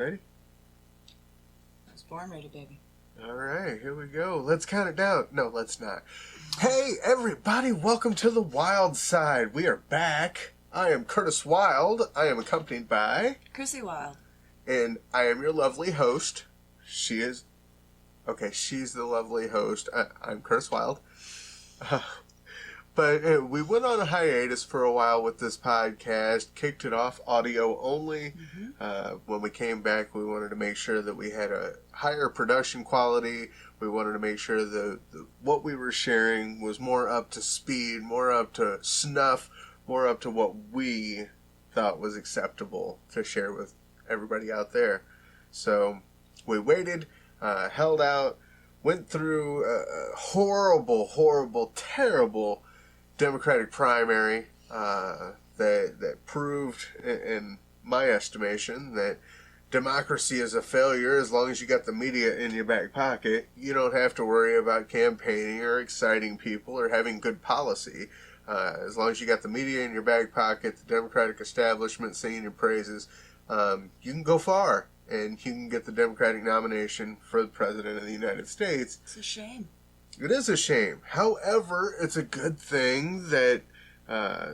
Ready? I was born ready, baby. All right, here we go. Let's count it down. No, let's not. Hey, everybody, welcome to the Wylde Syde. We are back. I am Curtis Wylde. I am accompanied by... Chrissy Wylde. And I am your lovely host. She's the lovely host. I'm Curtis Wylde. But we went on a hiatus for a while with this podcast, kicked it off audio only. When we came back, we wanted to make sure that we had a higher production quality. We wanted to make sure that what we were sharing was more up to speed, more up to snuff, more up to what we thought was acceptable to share with everybody out there. So we waited, held out, went through a horrible, terrible Democratic primary that proved, in my estimation, that democracy is a failure. As long as you got the media in your back pocket, you don't have to worry about campaigning or exciting people or having good policy. As long as you got the media in your back pocket, the Democratic establishment singing your praises, you can go far, and you can get the Democratic nomination for the President of the United States. It's a shame. It is a shame. However, it's a good thing that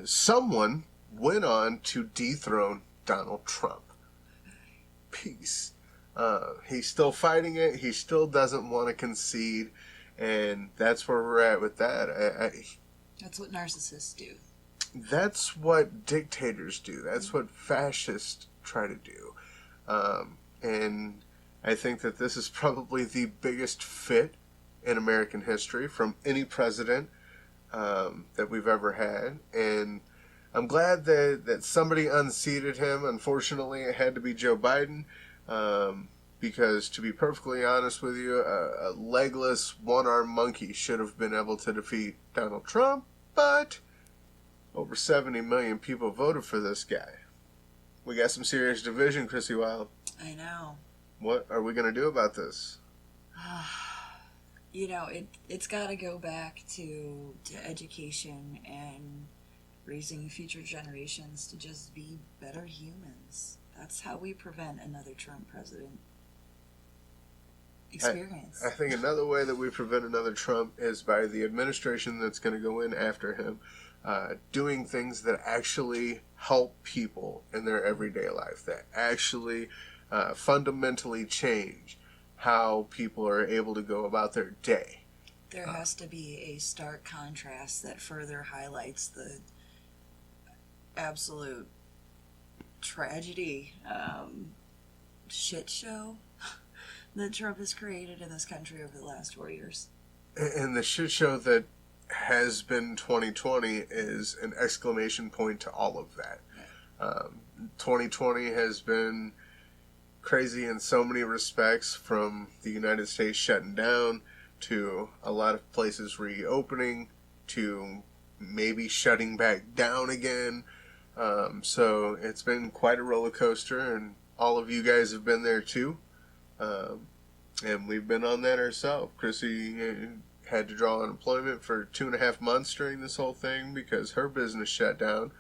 someone went on to dethrone Donald Trump. Peace. He's still fighting it. He still doesn't want to concede, and that's where we're at with that. That's what narcissists do. That's what dictators do. That's what fascists try to do. And I think that this is probably the biggest fit in American history from any president that we've ever had. And I'm glad that somebody unseated him. Unfortunately, it had to be Joe Biden. Because to be perfectly honest with you, a legless, one-armed monkey should have been able to defeat Donald Trump. But over 70 million people voted for this guy. We got some serious division, Chrissy Wylde. I know. What are we going to do about this? You know, it's got to go back to education and raising future generations to just be better humans. That's how we prevent another Trump president experience. I think another way that we prevent another Trump is by the administration that's going to go in after him doing things that actually help people in their everyday life, that actually fundamentally change how people are able to go about their day. There has to be a stark contrast that further highlights the absolute tragedy, shit show that Trump has created in this country over the last 4 years. And the shit show that has been 2020 is an exclamation point to all of that. 2020 has been crazy in so many respects, from the United States shutting down to a lot of places reopening to maybe shutting back down again. So it's been quite a roller coaster, and all of you guys have been there too. And we've been on that ourselves. Chrissy had to draw unemployment for 2.5 months during this whole thing because her business shut down.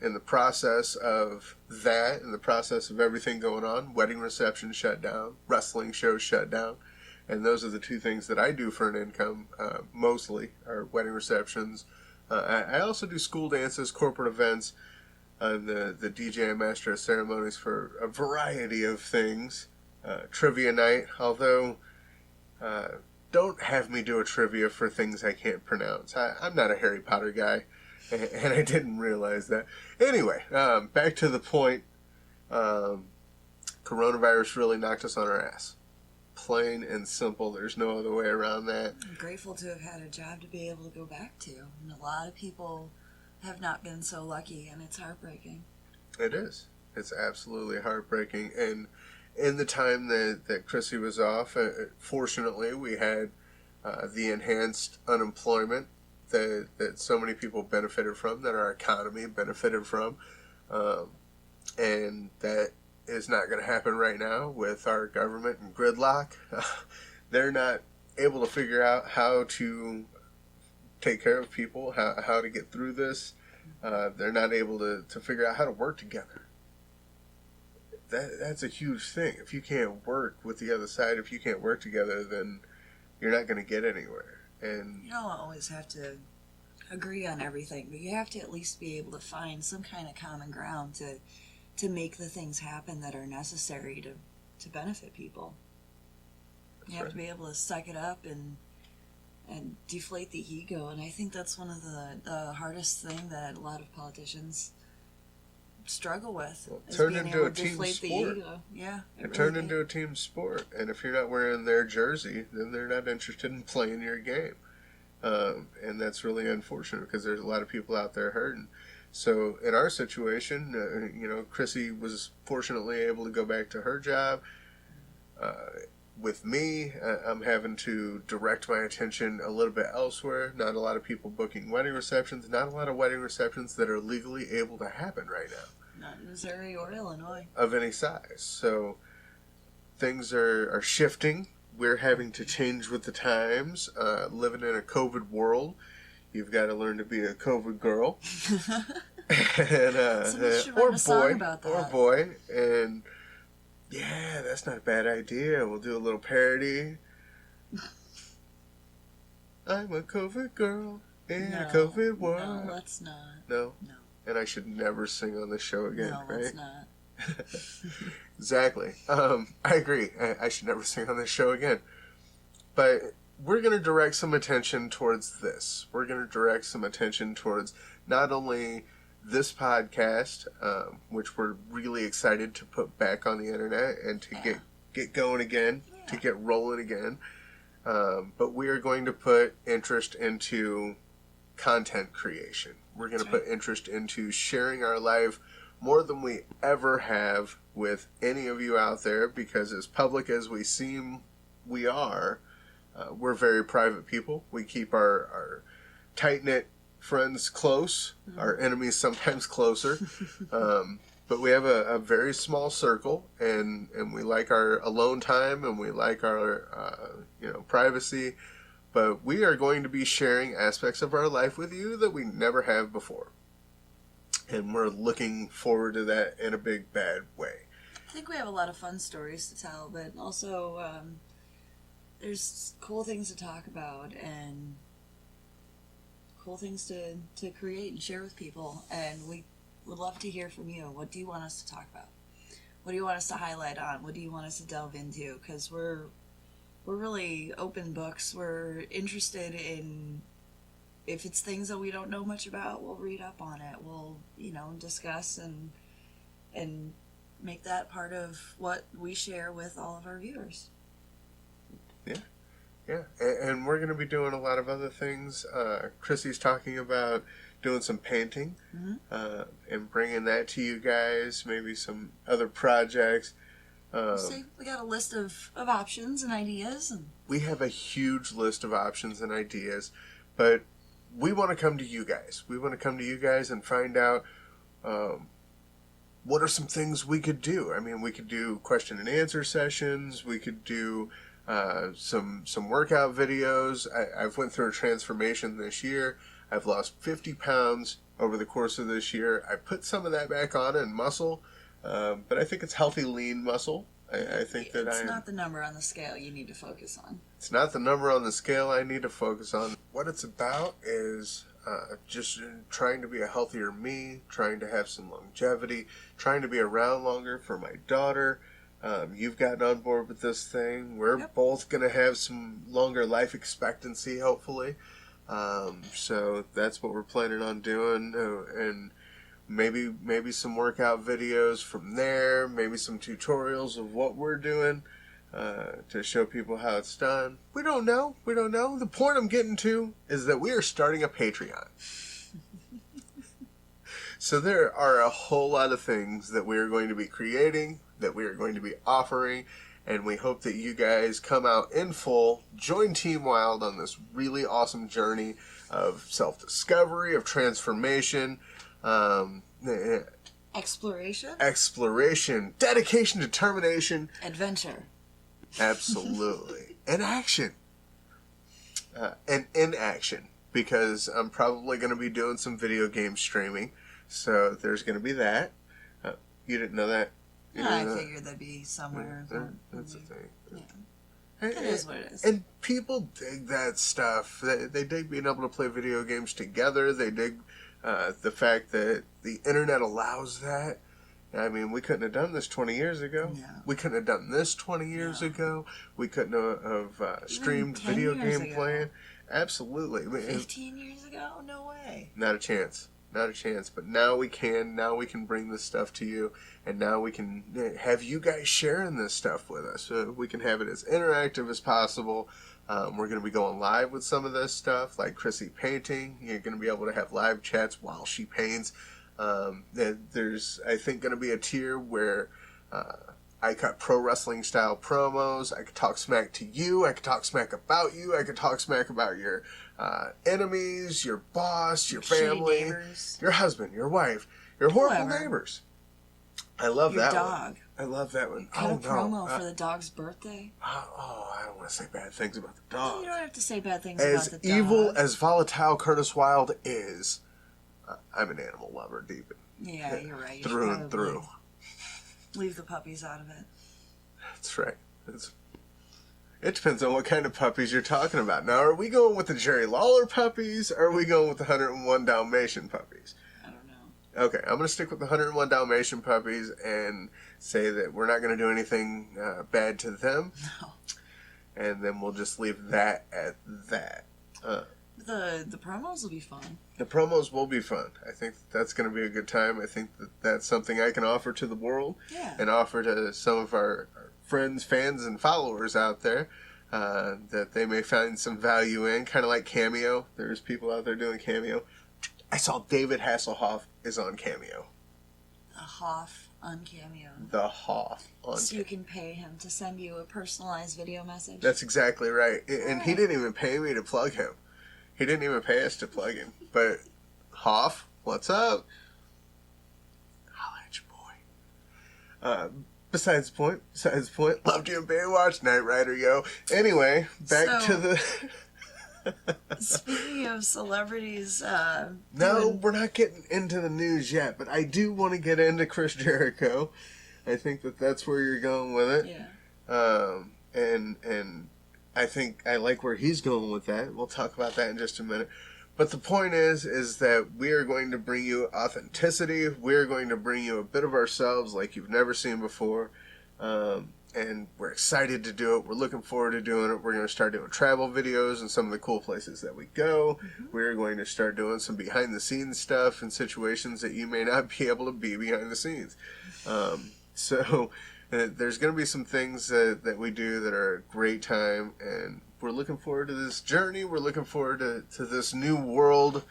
In the process of that, in the process of everything going on, wedding receptions shut down, wrestling shows shut down. And those are the two things that I do for an income, mostly, are wedding receptions. I also do school dances, corporate events, and the DJ and master of ceremonies for a variety of things. Trivia night, although don't have me do a trivia for things I can't pronounce. I'm not a Harry Potter guy. And I didn't realize that. Anyway, back to the point. Coronavirus really knocked us on our ass. Plain and simple. There's no other way around that. I'm grateful to have had a job to be able to go back to. And a lot of people have not been so lucky, and it's heartbreaking. It is. It's absolutely heartbreaking. And in the time that Chrissy was off, fortunately, we had the enhanced unemployment that so many people benefited from, that our economy benefited from, and that is not going to happen right now with our government and gridlock. They're not able to figure out how to take care of people, how to get through this. They're not able to figure out how to work together. that's a huge thing. If you can't work with the other side, if you can't work together, then you're not going to get anywhere. And you don't always have to agree on everything, but you have to at least be able to find some kind of common ground to make the things happen that are necessary to benefit people. You have to be able to suck it up and deflate the ego, and I think that's one of the hardest thing that a lot of politicians struggle with. Well, is turned being into able a to team deflate sport. the ego. Yeah, it turned into a team sport, and if you're not wearing their jersey, then they're not interested in playing your game. And that's really unfortunate because there's a lot of people out there hurting. So in our situation, Chrissy was fortunately able to go back to her job. With me, I'm having to direct my attention a little bit elsewhere. Not a lot of people booking wedding receptions. Not a lot of wedding receptions that are legally able to happen right now. Not in Missouri or Illinois. Of any size. So things are shifting. We're having to change with the times. Living in a COVID world, you've got to learn to be a COVID girl. And, or boy. And yeah, that's not a bad idea. We'll do a little parody. I'm a COVID girl in a COVID world. No, let's not. No? No. And I should never sing on this show again, No, right? let's not. Exactly. I agree. I should never sing on this show again. But we're going to direct some attention towards this. We're going to direct some attention towards not only this podcast, which we're really excited to put back on the internet and to get going again, to get rolling again. But we are going to put interest into content creation. We're going to put interest into sharing our life more than we ever have with any of you out there, because as public as we seem we are, we're very private people. We keep our tight-knit friends close, our enemies sometimes closer. But we have a very small circle, and we like our alone time, and we like our privacy. But we are going to be sharing aspects of our life with you that we never have before. And we're looking forward to that in a big, bad way. I think we have a lot of fun stories to tell, but also there's cool things to talk about and cool things to create and share with people. And we would love to hear from you. What do you want us to talk about? What do you want us to highlight on? What do you want us to delve into? Because we're really open books. We're interested in, if it's things that we don't know much about, we'll read up on it. We'll, discuss and make that part of what we share with all of our viewers. Yeah. And we're going to be doing a lot of other things. Chrissy's talking about doing some painting and bringing that to you guys, maybe some other projects. We got a list of options and ideas. We have a huge list of options and ideas, but we want to come to you guys. We want to come to you guys and find out what are some things we could do. I mean, we could do question and answer sessions. We could do some workout videos. I've went through a transformation this year. I've lost 50 pounds over the course of this year. I put some of that back on in muscle, but I think it's healthy, lean muscle. I think that it's not the number on the scale you need to focus on. It's not the number on the scale I need to focus on. What it's about is just trying to be a healthier me, trying to have some longevity, trying to be around longer for my daughter. You've gotten on board with this thing. We're both going to have some longer life expectancy, hopefully. So that's what we're planning on doing. And maybe some workout videos from there, maybe some tutorials of what we're doing to show people how it's done. We don't know. The point I'm getting to is that we are starting a Patreon. So there are a whole lot of things that we are going to be creating, that we are going to be offering, and we hope that you guys come out in full, join Team Wylde on this really awesome journey of self-discovery, of transformation, exploration, dedication, determination, adventure. Absolutely. And action. And in action, because I'm probably going to be doing some video game streaming, so there's going to be that. You didn't know that? I figured that'd be somewhere. That's the thing. Yeah. It is what it is. And people dig that stuff. They dig being able to play video games together. They dig the fact that the internet allows that. I mean, we couldn't have done this 20 years ago. No. We couldn't have done this 20 years ago. We couldn't have streamed video game playing. Absolutely. 15 years ago? No way. Not a chance. Not a chance. But now we can. Now we can bring this stuff to you. And now we can have you guys sharing this stuff with us. We can have it as interactive as possible. We're going to be going live with some of this stuff, like Chrissy painting. You're going to be able to have live chats while she paints. There's, I think, going to be a tier where I cut pro wrestling style promos. I could talk smack to you. I could talk smack about you. I could talk smack about your enemies, your boss, your family, your husband, your wife, your horrible neighbors. I love that dog. one. I love that one. Cut a promo for the dog's birthday. I don't want to say bad things about the dog. You don't have to say bad things as about the dog. As evil as volatile Curtis Wylde is, I'm an animal lover deep. Yeah, you're right. Through and through. Leave the puppies out of it. That's right. It depends on what kind of puppies you're talking about. Now, are we going with the Jerry Lawler puppies, or are we going with the 101 Dalmatian puppies? I don't know. Okay, I'm going to stick with the 101 Dalmatian puppies and say that we're not going to do anything bad to them. No. And then we'll just leave that at that. The promos will be fun. The promos will be fun. I think that's going to be a good time. I think that's something I can offer to the world and offer to some of our friends, fans, and followers out there that they may find some value in, kind of like Cameo. There's people out there doing Cameo. I saw David Hasselhoff is on Cameo. The Hoff on Cameo. The Hoff on So you can pay him to send you a personalized video message? That's exactly right. And he didn't even pay me to plug him. He didn't even pay us to plug him. But, Hoff, what's up? Holla at your boy. Besides the point, loved you in Baywatch, Knight Rider, yo. Anyway, back to the... Speaking of celebrities... No, we're not getting into the news yet, but I do want to get into Chris Jericho. I think that's where you're going with it. Yeah. And I think I like where he's going with that. We'll talk about that in just a minute. But the point is that we are going to bring you authenticity. We're going to bring you a bit of ourselves like you've never seen before. And we're excited to do it. We're looking forward to doing it. We're going to start doing travel videos and some of the cool places that we go. Mm-hmm. We're going to start doing some behind-the-scenes stuff in situations that you may not be able to be behind the scenes. So there's going to be some things that we do that are a great time, and we're looking forward to this journey. We're looking forward to this new world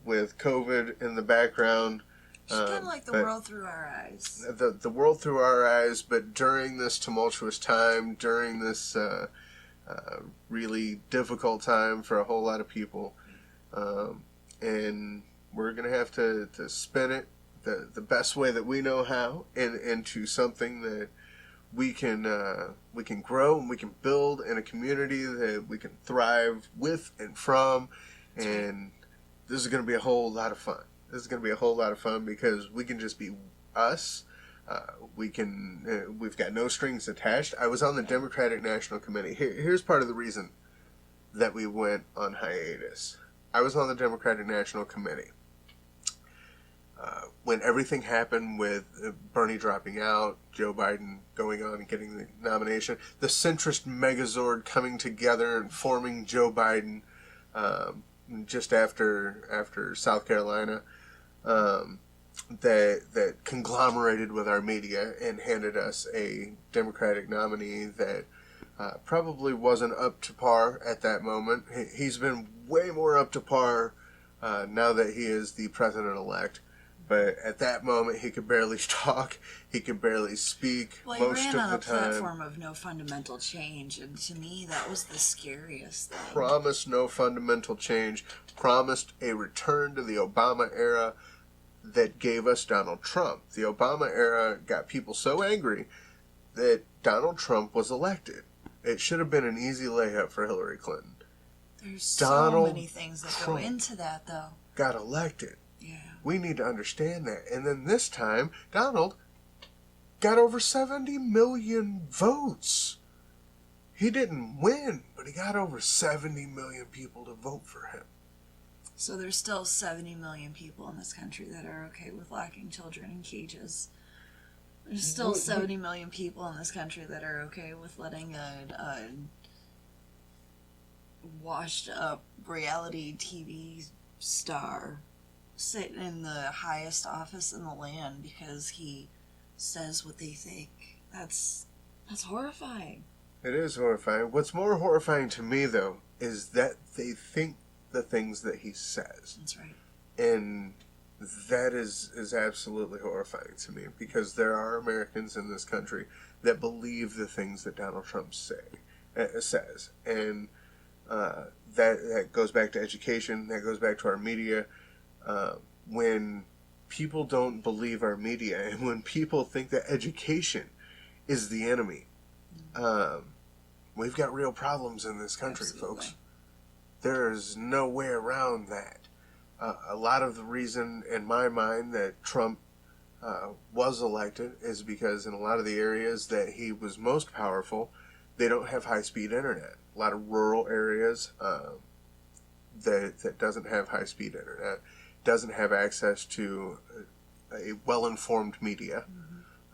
with COVID in the background. It's kind of like the world through our eyes. The world through our eyes, but during this tumultuous time, during this really difficult time for a whole lot of people. And we're going to have to spin it the best way that we know how into something that we can grow and we can build in a community that we can thrive with and from. And this is going to be a whole lot of fun. This is going to be a whole lot of fun because we can just be us. We've got no strings attached. I was on the Democratic National Committee. Here's part of the reason that we went on hiatus. I was on the Democratic National Committee. When everything happened with Bernie dropping out, Joe Biden going on and getting the nomination, the centrist megazord coming together and forming Joe Biden just after South Carolina, that conglomerated with our media and handed us a Democratic nominee that probably wasn't up to par at that moment. He's been way more up to par now that he is the president-elect. But at that moment, he could barely talk. He could barely speak most of the time. Well, he ran on a platform of no fundamental change, and to me, that was the scariest thing. Promised no fundamental change. Promised a return to the Obama era that gave us Donald Trump. The Obama era got people so angry that Donald Trump was elected. It should have been an easy layup for Hillary Clinton. There's so many things that go into that, though. Got elected. Yeah. We need to understand that. And then this time, Donald got over 70 million votes. He didn't win, but he got over 70 million people to vote for him. So there's still 70 million people in this country that are okay with locking children in cages. There's still 70 million people in this country that are okay with letting a washed up reality TV star sit in the highest office in the land because he says what they think. That's horrifying. It is horrifying. What's more horrifying to me, though, is that they think the things that he says. That's right. And that is absolutely horrifying to me, because there are Americans in this country that believe the things that Donald Trump says. And that goes back to education, that goes back to our media. When people don't believe our media, and when people think that education is the enemy, we've got real problems in this country, Absolutely. folks. There's no way around that. A lot of the reason, in my mind, that Trump was elected is because in a lot of the areas that he was most powerful, they don't have high-speed internet. A lot of rural areas that doesn't have high-speed internet, doesn't have access to a well-informed media.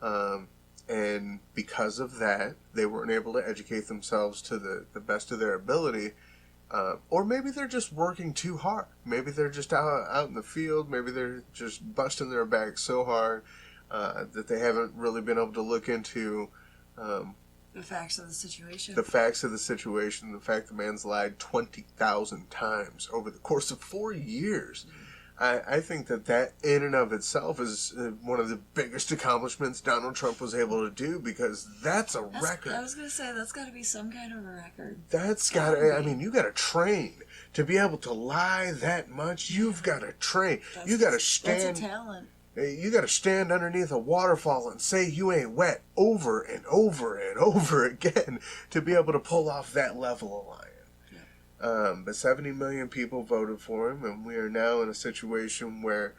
Mm-hmm. And because of that, they weren't able to educate themselves to the best of their ability. Or maybe they're just working too hard. Maybe they're just out in the field. Maybe they're just busting their back so hard that they haven't really been able to look into the facts of the situation. The facts of the situation. The fact the man's lied 20,000 times over the course of 4 years. Mm-hmm. I think that in and of itself is one of the biggest accomplishments Donald Trump was able to do, because that's a record. I was going to say, that's got to be some kind of a record. That's got to, I mean, you got to train to be able to lie that much. You've got to train. You got to stand. That's a talent. You got to stand underneath a waterfall and say you ain't wet over and over and over again to be able to pull off that level of lying. But 70 million people voted for him, and we are now in a situation where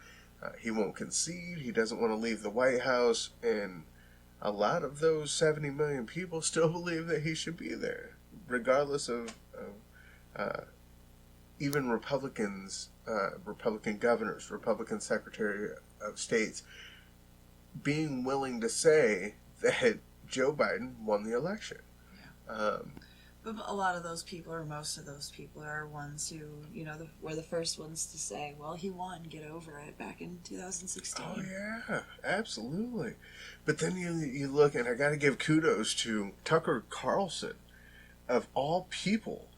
he won't concede. He doesn't want to leave the White House, and a lot of those 70 million people still believe that he should be there, regardless of even Republicans, Republican governors, Republican Secretary of States being willing to say that Joe Biden won the election. Yeah. But a lot of those people, or most of those people, are ones who, were the first ones to say, well, he won, get over it, back in 2016. Oh, yeah, absolutely. But then you look, and I got to give kudos to Tucker Carlson, of all people,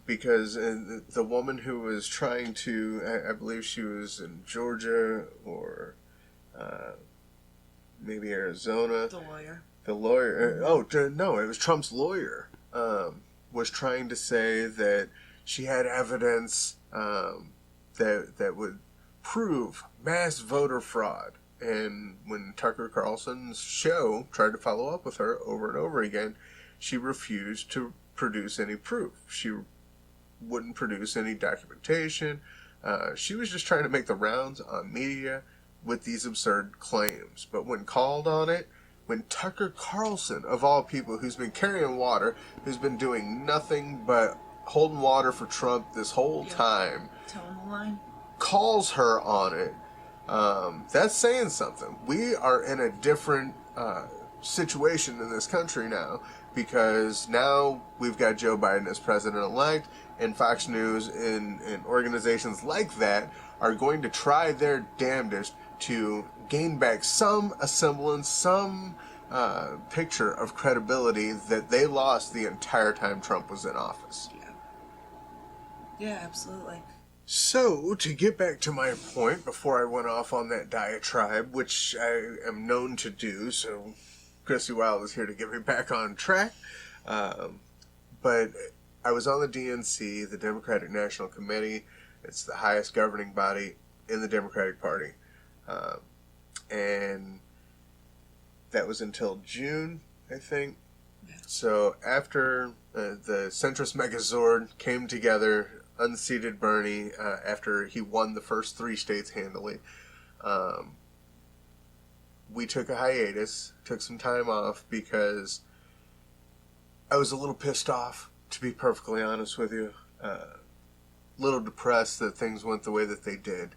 because the woman who was trying to, I believe she was in Georgia or maybe Arizona. The lawyer. The lawyer. No, it was Trump's lawyer. Was trying to say that she had evidence that would prove mass voter fraud. And when Tucker Carlson's show tried to follow up with her over and over again, she refused to produce any proof. She wouldn't produce any documentation. She was just trying to make the rounds on media with these absurd claims. But when called on it, when Tucker Carlson, of all people, who's been carrying water, who's been doing nothing but holding water for Trump this whole time, Towing the line, calls her on it, that's saying something. We are in a different situation in this country now, because now we've got Joe Biden as president-elect, and Fox News and organizations like that are going to try their damnedest to gain back some semblance, some picture of credibility that they lost the entire time Trump was in office. Yeah, absolutely. So, to get back to my point before I went off on that diatribe, which I am known to do, so Christy Wylde is here to get me back on track. But I was on the DNC, the Democratic National Committee. It's the highest governing body in the Democratic Party. And that was until June, I think. Yeah. So after the centrist megazord came together, unseated Bernie after he won the first 3 states handily, we took a hiatus, took some time off because I was a little pissed off, to be perfectly honest with you. A little depressed that things went the way that they did.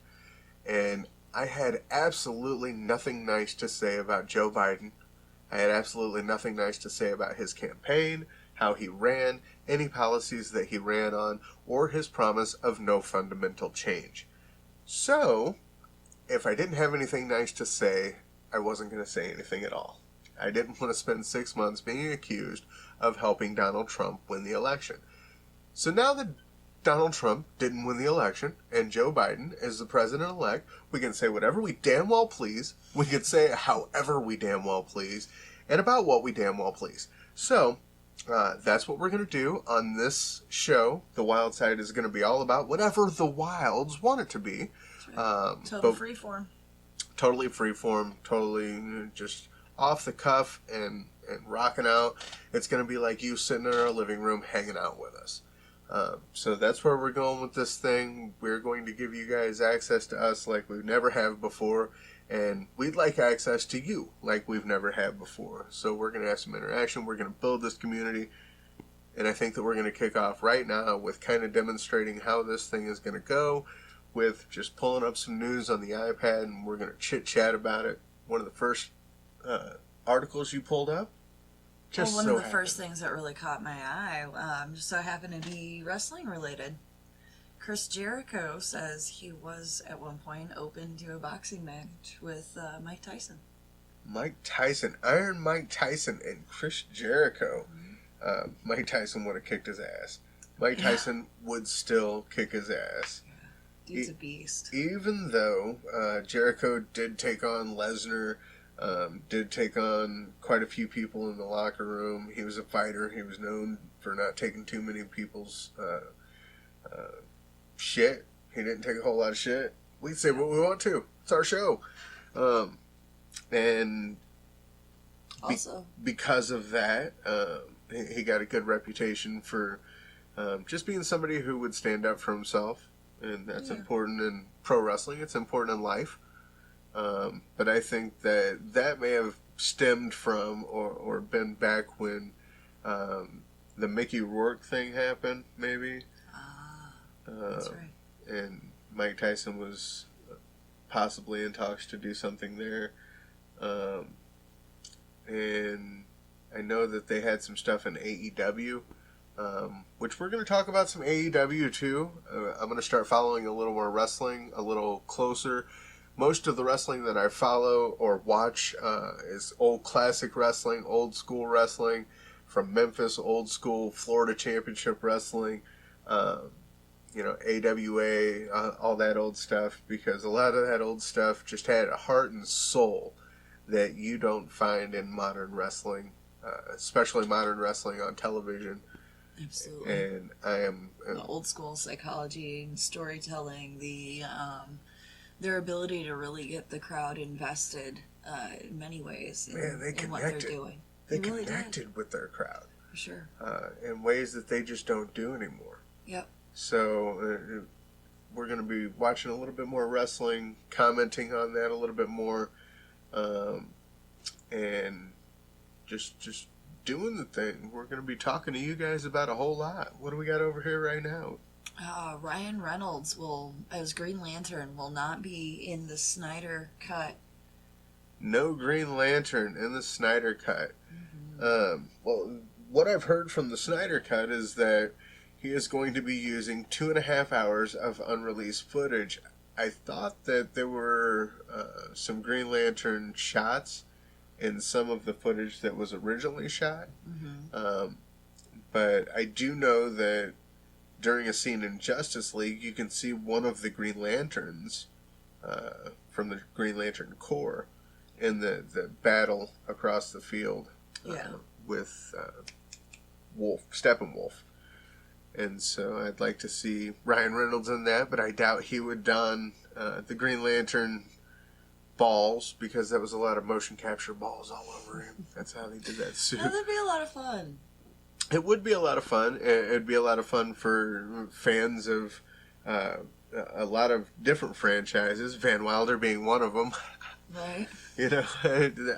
And I had absolutely nothing nice to say about Joe Biden. I had absolutely nothing nice to say about his campaign, how he ran, any policies that he ran on, or his promise of no fundamental change. So, if I didn't have anything nice to say, I wasn't going to say anything at all. I didn't want to spend 6 months being accused of helping Donald Trump win the election. So now that Donald Trump didn't win the election and Joe Biden is the president-elect, we can say whatever we damn well please. We can say however we damn well please and about what we damn well please. So, that's what we're going to do on this show. The Wylde Syde is going to be all about whatever the Wilds want it to be. Total freeform. Totally freeform, totally just off the cuff and rocking out. It's going to be like you sitting in our living room hanging out with us. So that's where we're going with this thing. We're going to give you guys access to us like we never have before. And we'd like access to you like we've never had before. So we're going to have some interaction. We're going to build this community. And I think that we're going to kick off right now with kind of demonstrating how this thing is going to go, with just pulling up some news on the iPad, and we're going to chit-chat about it. One of the first articles you pulled up? One of the first things that really caught my eye just so happened to be wrestling related. Chris Jericho says he was at one point open to a boxing match with Mike Tyson. Mike Tyson, Iron Mike Tyson, and Chris Jericho. Mm-hmm. Mike Tyson would have kicked his ass. Mike Tyson would still kick his ass. Dude's a beast. Even though Jericho did take on Lesnar, did take on quite a few people in the locker room. He was a fighter. He was known for not taking too many people's shit. He didn't take a whole lot of shit. We can say what we want to. It's our show. And also, because of that, he got a good reputation for just being somebody who would stand up for himself. And that's important in pro wrestling. It's important in life. But I think that may have stemmed from or been back when the Mickey Rourke thing happened, maybe. That's right. And Mike Tyson was possibly in talks to do something there. And I know that they had some stuff in AEW. Which we're going to talk about some AEW too. I'm going to start following a little more wrestling, a little closer. Most of the wrestling that I follow or watch is old classic wrestling, old school wrestling from Memphis, old school Florida Championship Wrestling, AWA, all that old stuff, because a lot of that old stuff just had a heart and soul that you don't find in modern wrestling, especially modern wrestling on television. Absolutely. And I am the old school psychology and storytelling, their ability to really get the crowd invested in many ways in what they're doing. They really connected with their crowd. For sure. In ways that they just don't do anymore. Yep. So we're going to be watching a little bit more wrestling, commenting on that a little bit more, and just doing the thing. We're going to be talking to you guys about a whole lot. What do we got over here right now? Ryan Reynolds as Green Lantern, will not be in the Snyder Cut. No Green Lantern in the Snyder Cut. Mm-hmm. Well, what I've heard from the Snyder Cut is that he is going to be using 2.5 hours of unreleased footage. I thought that there were some Green Lantern shots in some of the footage that was originally shot. Mm-hmm. But I do know that during a scene in Justice League, you can see one of the Green Lanterns from the Green Lantern Corps in the battle across the field with Steppenwolf. And so I'd like to see Ryan Reynolds in that, but I doubt he would don the Green Lantern balls, because that was a lot of motion capture balls all over him. That's how they did that suit. That would be a lot of fun. It would be a lot of fun. It'd be a lot of fun for fans of a lot of different franchises, Van Wilder being one of them. Right. You know,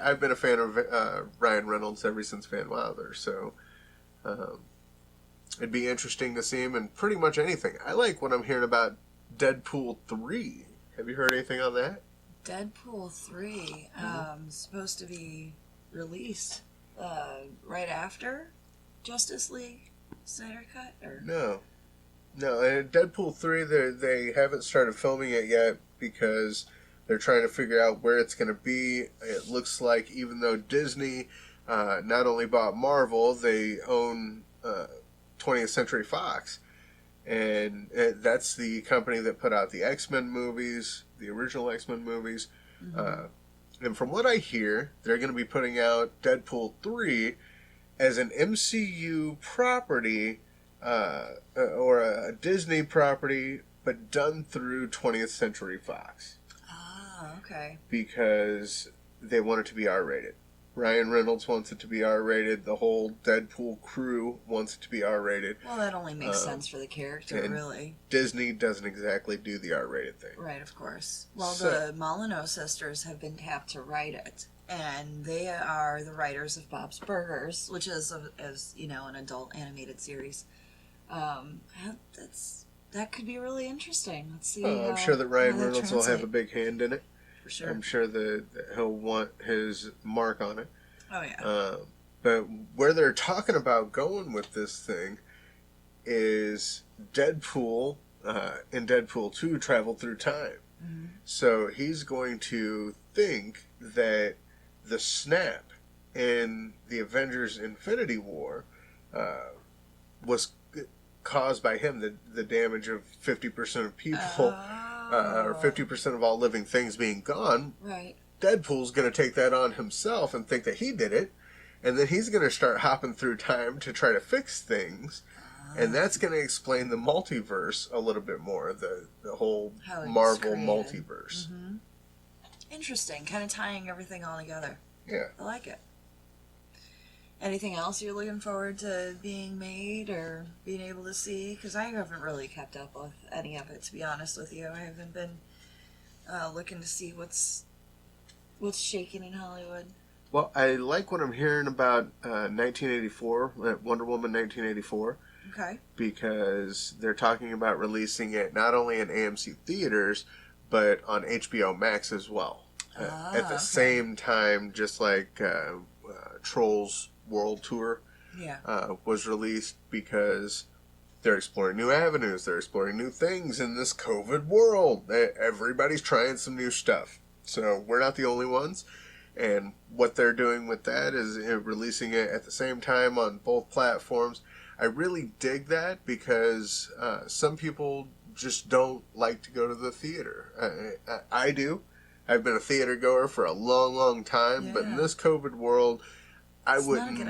I've been a fan of Ryan Reynolds ever since Van Wilder, so um, it'd be interesting to see him in pretty much anything. I like what I'm hearing about Deadpool 3. Have you heard anything on that? Deadpool 3, supposed to be released right after Justice League Snyder Cut? Or No. No, Deadpool 3, they haven't started filming it yet because they're trying to figure out where it's going to be. It looks like even though Disney not only bought Marvel, they own 20th Century Fox. And that's the company that put out the X-Men movies, the original X-Men movies. And from what I hear, they're going to be putting out Deadpool 3 as an MCU property or a Disney property, but done through 20th Century Fox. Ah, okay. Because they want it to be R-rated. Ryan Reynolds wants it to be R-rated. The whole Deadpool crew wants it to be R-rated. Well, that only makes sense for the character, really. Disney doesn't exactly do the R-rated thing. Right, of course. Well, the Molyneux sisters have been tapped to write it, and they are the writers of Bob's Burgers, which is, as you know, an adult animated series. That could be really interesting. Let's see. I'm sure that Ryan Reynolds will have a translate. big hand in it. For sure. I'm sure that he'll want his mark on it. Oh, yeah. But where they're talking about going with this thing is Deadpool in Deadpool 2 traveled through time. Mm-hmm. So he's going to think that the snap in the Avengers Infinity War was caused by him, the damage of 50% of people, or 50% of all living things being gone. Right. Deadpool's going to take that on himself and think that he did it, and then he's going to start hopping through time to try to fix things, and that's going to explain the multiverse a little bit more, the whole Marvel multiverse. Mm-hmm. Interesting, kind of tying everything all together. Yeah. I like it. Anything else you're looking forward to being made or being able to see? Because I haven't really kept up with any of it, to be honest with you. I haven't been looking to see what's shaking in Hollywood. Well, I like what I'm hearing about 1984, Wonder Woman 1984. Okay. Because they're talking about releasing it not only in AMC theaters, but on HBO Max as well. At the same time, just like Trolls World Tour was released, because they're exploring new avenues, they're exploring new things in this COVID world. Everybody's trying some new stuff. So we're not the only ones. And what they're doing with that is releasing it at the same time on both platforms. I really dig that because some people just don't like to go to the theater. I do. I've been a theater goer for a long, long time, but in this COVID world, I wouldn't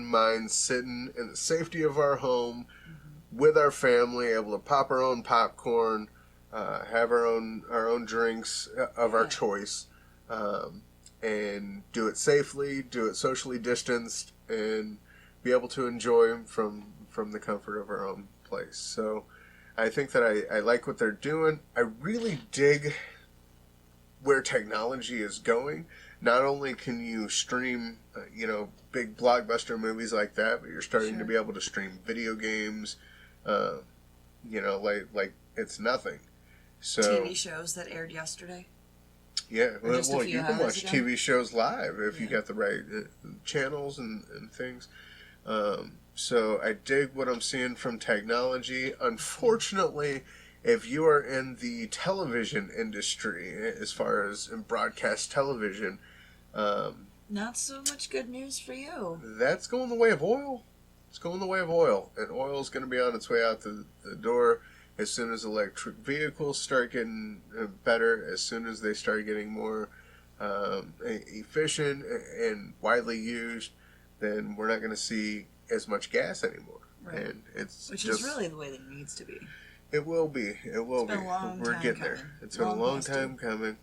mind sitting in the safety of our home with our family, able to pop our own popcorn, have our own drinks of our choice, and do it safely, do it socially distanced, and be able to enjoy from the comfort of our own place. So I think that I like what they're doing. I really dig where technology is going. Not only can you stream, big blockbuster movies like that, but you're starting to be able to stream video games, like it's nothing. So TV shows that aired yesterday. Yeah, well, you can watch ago? TV shows live if you got the right channels and things. So I dig what I'm seeing from technology. Unfortunately, if you are in the television industry, as far as in broadcast television, not so much good news for you. That's going the way of oil. It's going the way of oil, and oil is going to be on its way out the door as soon as electric vehicles start getting better, as soon as they start getting more efficient and widely used. Then we're not going to see as much gas anymore. Right. And Which is really the way that it needs to be. It will be. It will be. We're getting there. It's been a long time coming.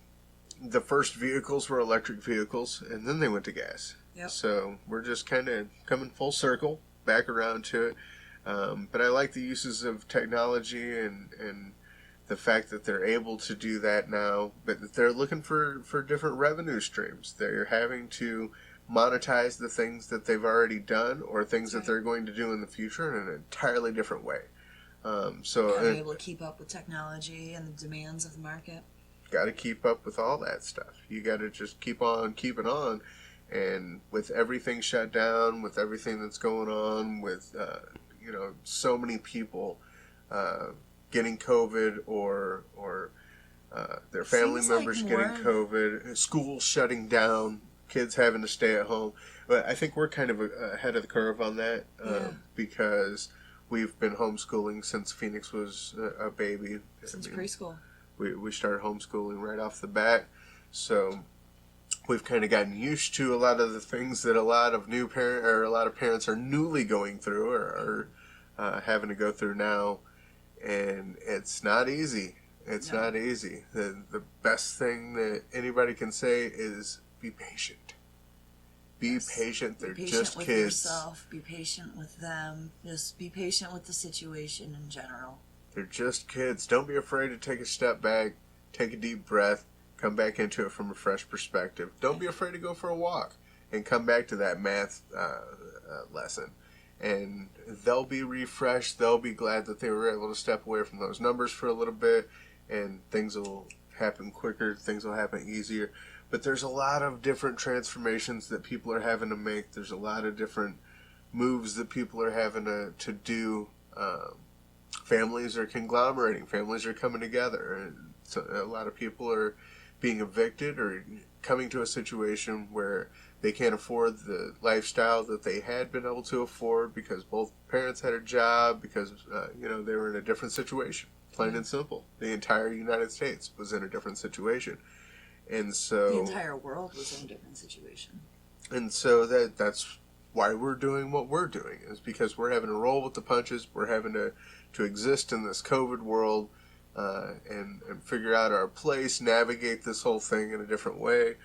The first vehicles were electric vehicles, and then they went to gas. Yep. So we're just kind of coming full circle, back around to it. But I like the uses of technology and the fact that they're able to do that now, but they're looking for different revenue streams. They're having to monetize the things that they've already done or things that they're going to do in the future in an entirely different way. So gotta be able to keep up with technology and the demands of the market. Got to keep up with all that stuff. You got to just keep on keeping on. And with everything shut down, with everything that's going on, with so many people getting COVID or their family members getting COVID, schools shutting down, kids having to stay at home. But I think we're kind of ahead of the curve on that because we've been homeschooling since Phoenix was a baby. Since preschool. We started homeschooling right off the bat. So we've kind of gotten used to a lot of the things that a lot of parents are newly going through or having to go through now. And it's not easy. It's not easy. The best thing that anybody can say is be patient. Be patient. They're just with kids. Yourself. Be patient with them. Just be patient with the situation in general. They're just kids. Don't be afraid to take a step back, take a deep breath, come back into it from a fresh perspective. Don't be afraid to go for a walk and come back to that math lesson. And they'll be refreshed. They'll be glad that they were able to step away from those numbers for a little bit, and things will happen quicker. Things will happen easier. But there's a lot of different transformations that people are having to make. There's a lot of different moves that people are having to do. Families are conglomerating. Families are coming together. And so a lot of people are being evicted or coming to a situation where they can't afford the lifestyle that they had been able to afford because both parents had a job, because they were in a different situation. Plain and simple. The entire United States was in a different situation. And so the entire world was in a different situation. And so that's why we're doing what we're doing, is because we're having to roll with the punches. We're having to exist in this COVID world and figure out our place, navigate this whole thing in a different way.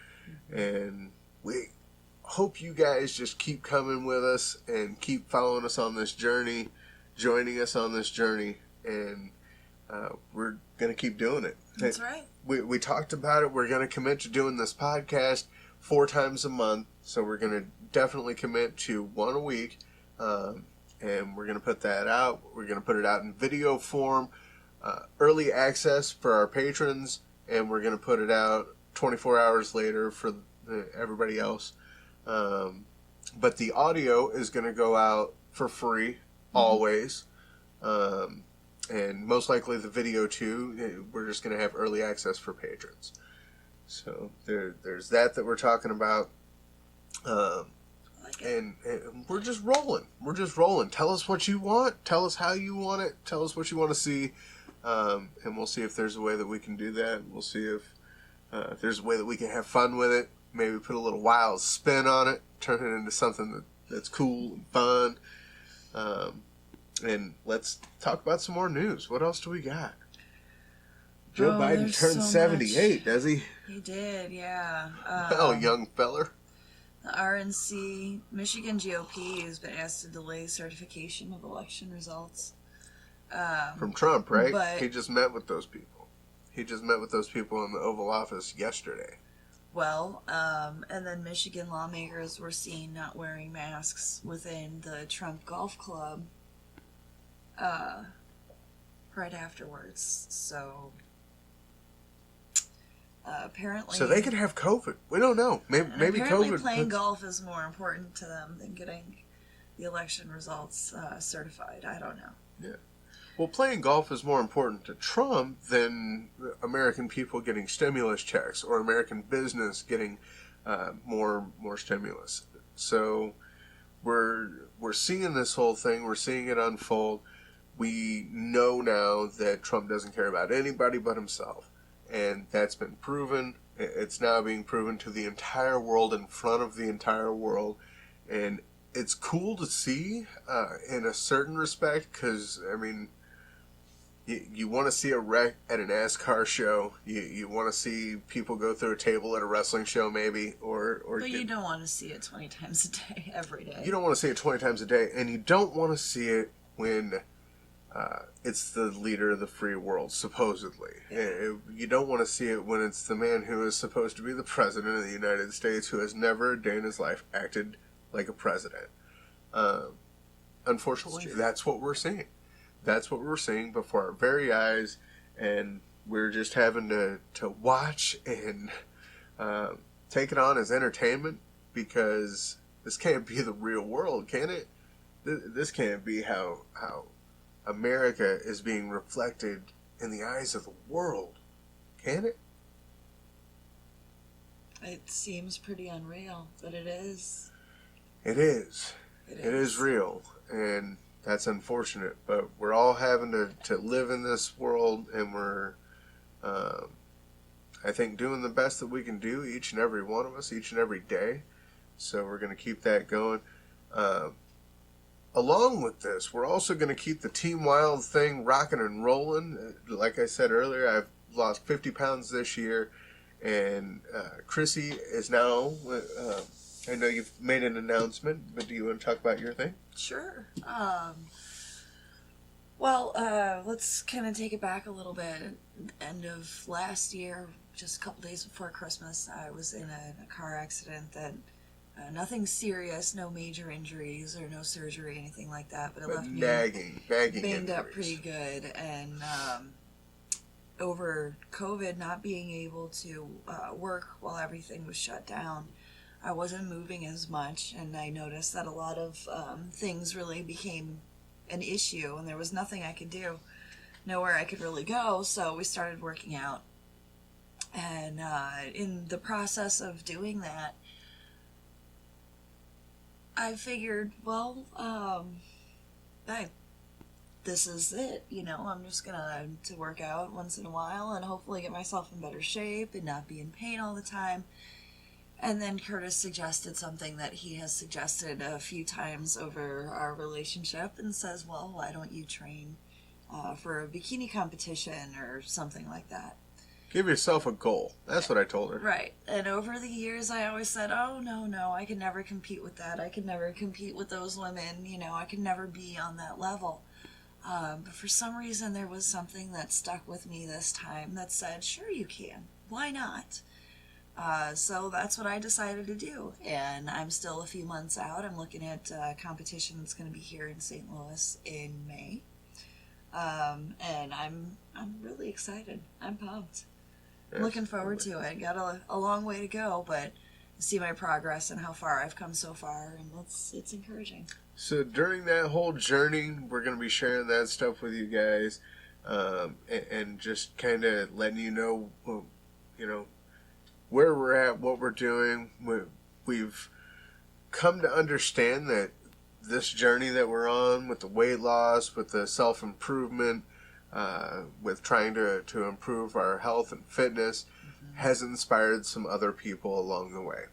And we hope you guys just keep coming with us and keep following us on this journey, joining us on this journey, and we're going to keep doing it. That's right. We talked about it. We're going to commit to doing this podcast 4 times a month, so we're going to definitely commit to 1 a week, and we're going to put that out. We're going to put it out in video form, early access for our patrons, and we're going to put it out 24 hours later for everybody else. But the audio is going to go out for free, always. And most likely the video too. We're just going to have early access for patrons. So there's that we're talking about. And we're just rolling. We're just rolling. Tell us what you want. Tell us how you want it. Tell us what you want to see. And we'll see if there's a way that we can do that. We'll see if there's a way that we can have fun with it. Maybe put a little wild spin on it. Turn it into something that's cool and fun. And let's talk about some more news. What else do we got? Joe Biden turned 78, does he? He did, yeah. Young feller. The RNC, Michigan GOP, has been asked to delay certification of election results. From Trump, right? He just met with those people. He just met with those people in the Oval Office yesterday. Well, and then Michigan lawmakers were seen not wearing masks within the Trump Golf Club right afterwards. So apparently, so they could have COVID. We don't know. Maybe apparently COVID. Playing golf is more important to them than getting the election results certified. I don't know. Yeah. Well, playing golf is more important to Trump than American people getting stimulus checks or American business getting more stimulus. So we're seeing this whole thing. We're seeing it unfold. We know now that Trump doesn't care about anybody but himself. And that's been proven. It's now being proven to the entire world, in front of the entire world. And it's cool to see in a certain respect because, I mean, you want to see a wreck at a NASCAR show. You want to see people go through a table at a wrestling show, maybe, But you don't want to see it 20 times a day, every day. You don't want to see it 20 times a day, and you don't want to see it when it's the leader of the free world, supposedly. Yeah. You don't want to see it when it's the man who is supposed to be the president of the United States, who has never a day in his life acted like a president. Unfortunately, that's what we're seeing. That's what we're seeing before our very eyes, and we're just having to watch and take it on as entertainment, because this can't be the real world, can it? This can't be how America is being reflected in the eyes of the world, can it? It seems pretty unreal, but it is. It is. It is real, and that's unfortunate. But we're all having to live in this world, and we're, I think, doing the best that we can do, each and every one of us, each and every day. So we're going to keep that going. Along with this, we're also going to keep the Team Wylde thing rocking and rolling. Like I said earlier, I've lost 50 pounds this year, and Chrissy is now, I know you've made an announcement, but do you want to talk about your thing? Sure. Well, let's kind of take it back a little bit. End of last year, just a couple days before Christmas, I was in a car accident that nothing serious, no major injuries or no surgery, anything like that, but it left me nagging banged up injuries. pretty good. And over COVID, not being able to work while everything was shut down, I wasn't moving as much, and I noticed that a lot of things really became an issue, and there was nothing I could do, nowhere I could really go, so we started working out. And in the process of doing that, I figured, well, this is it, you know, I'm just gonna to work out once in a while and hopefully get myself in better shape and not be in pain all the time. And then Curtis suggested something that he has suggested a few times over our relationship, and says, well, why don't you train for a bikini competition or something like that? Give yourself a goal. That's what I told her. Right. And over the years, I always said, oh, no, I could never compete with that. I could never compete with those women. You know, I could never be on that level. But for some reason, there was something that stuck with me this time that said, sure you can. Why not? So that's what I decided to do. And I'm still a few months out. I'm looking at a competition that's going to be here in St. Louis in May. And I'm really excited. I'm pumped. I'm looking forward to it. Got a long way to go, but see my progress and how far I've come so far, and it's encouraging. So during that whole journey, we're going to be sharing that stuff with you guys, and just kind of letting you know, where we're at, what we're doing. We've come to understand that this journey that we're on with the weight loss, with the self-improvement, with trying to improve our health and fitness, has inspired some other people along the way.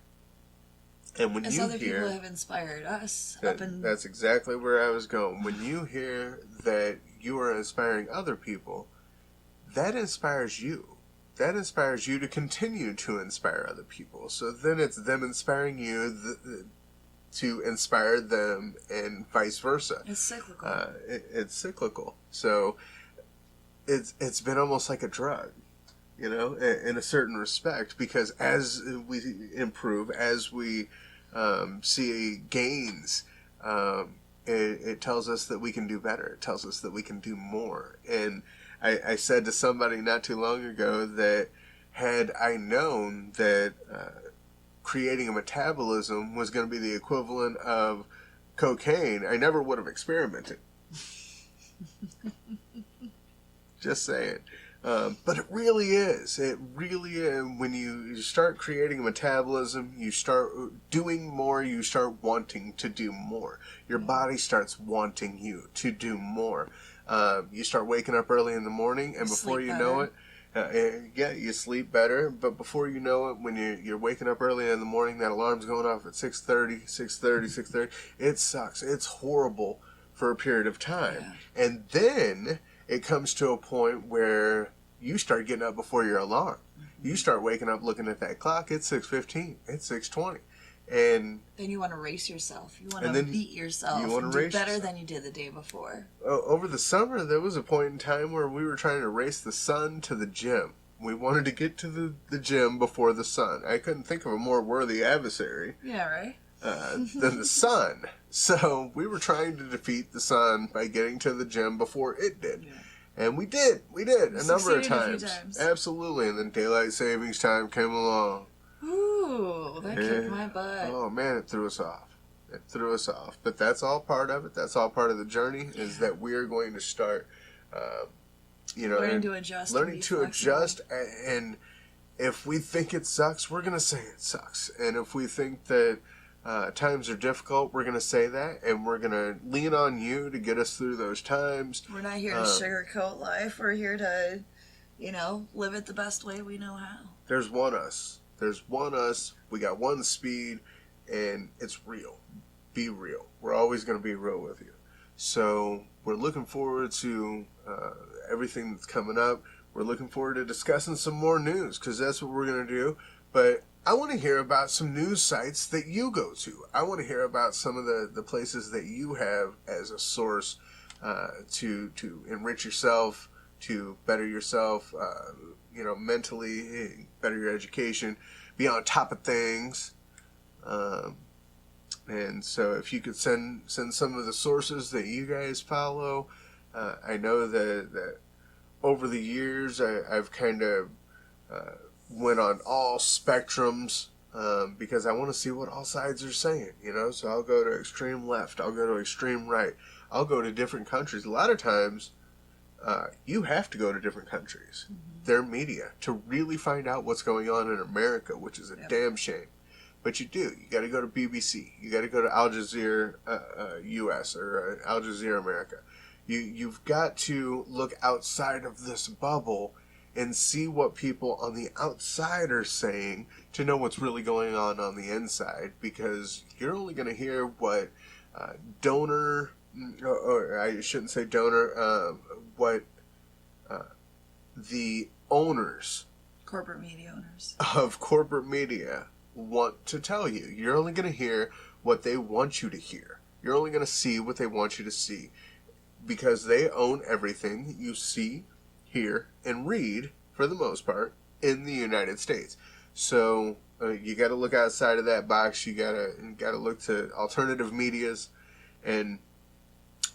And when As you other hear, people have inspired us. that's exactly where I was going. When you hear that you are inspiring other people, that inspires you. That inspires you to continue to inspire other people. So then it's them inspiring you to inspire them, and vice versa. It's cyclical. It's cyclical. So it's been almost like a drug, in a certain respect, because as we improve, as we see gains, it tells us that we can do better. It tells us that we can do more. And I said to somebody not too long ago that had I known that creating a metabolism was going to be the equivalent of cocaine, I never would have experimented. Just saying. But it really is. It really is. When you start creating a metabolism, you start doing more, you start wanting to do more. Your body starts wanting you to do more. You start waking up early in the morning, and before you know it, you sleep better. But before you know it, when you're waking up early in the morning, that alarm's going off at 6:30. It sucks. It's horrible for a period of time. Yeah. And then it comes to a point where you start getting up before your alarm. You start waking up looking at that clock. It's 6:15. It's 6:20. And then you want to race yourself. You want and to then beat yourself you wanna and do race better yourself. than you did the day before. Over the summer, there was a point in time where we were trying to race the sun to the gym. We wanted to get to the gym before the sun. I couldn't think of a more worthy adversary Yeah, right? than the sun. So we were trying to defeat the sun by getting to the gym before it did. Yeah. And we did. We did We a number of succeeded a few times. times. Absolutely. And then daylight savings time came along. Ooh, that kicked my butt. Oh, man, it threw us off. It threw us off. But that's all part of it. That's all part of the journey, is that we are going to start, learning to adjust. Learning to adjust. And if we think it sucks, we're going to say it sucks. And if we think that times are difficult, we're going to say that. And we're going to lean on you to get us through those times. We're not here to sugarcoat life. We're here to, live it the best way we know how. There's one us. There's one us. We got one speed, and it's real. Be real. We're always going to be real with you. So we're looking forward to everything that's coming up. We're looking forward to discussing some more news, because that's what we're going to do. But I want to hear about some news sites that you go to. I want to hear about some of the places that you have as a source to enrich yourself, to better yourself, mentally, better your education, be on top of things. And so if you could send some of the sources that you guys follow. I know that over the years I've kind of went on all spectrums because I want to see what all sides are saying, So I'll go to extreme left, I'll go to extreme right, I'll go to different countries. A lot of times you have to go to different countries, their media, to really find out what's going on in America, which is a damn shame. But you do. You got to go to BBC. You got to go to Al Jazeera US or Al Jazeera America. You've got to look outside of this bubble and see what people on the outside are saying to know what's really going on the inside, because you're only going to hear what donor, or I shouldn't say donor, what the owners, corporate media owners of corporate media want to tell you. You're only going to hear what they want you to hear. You're only going to see what they want you to see, because they own everything that you see, hear, and read, for the most part, in the United States. So you got to look outside of that box. You got to look to alternative medias, and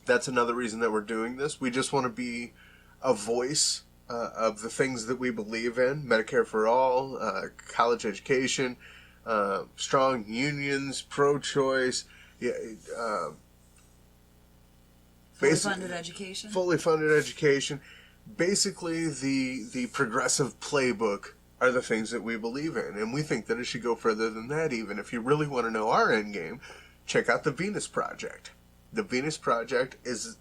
that's another reason that we're doing this. We just want to be a voice of the things that we believe in: Medicare for all, college education, strong unions, pro-choice, fully funded education. Fully funded education. Basically, the progressive playbook are the things that we believe in, and we think that it should go further than that. Even if you really want to know our end game, check out the Venus Project. The Venus Project is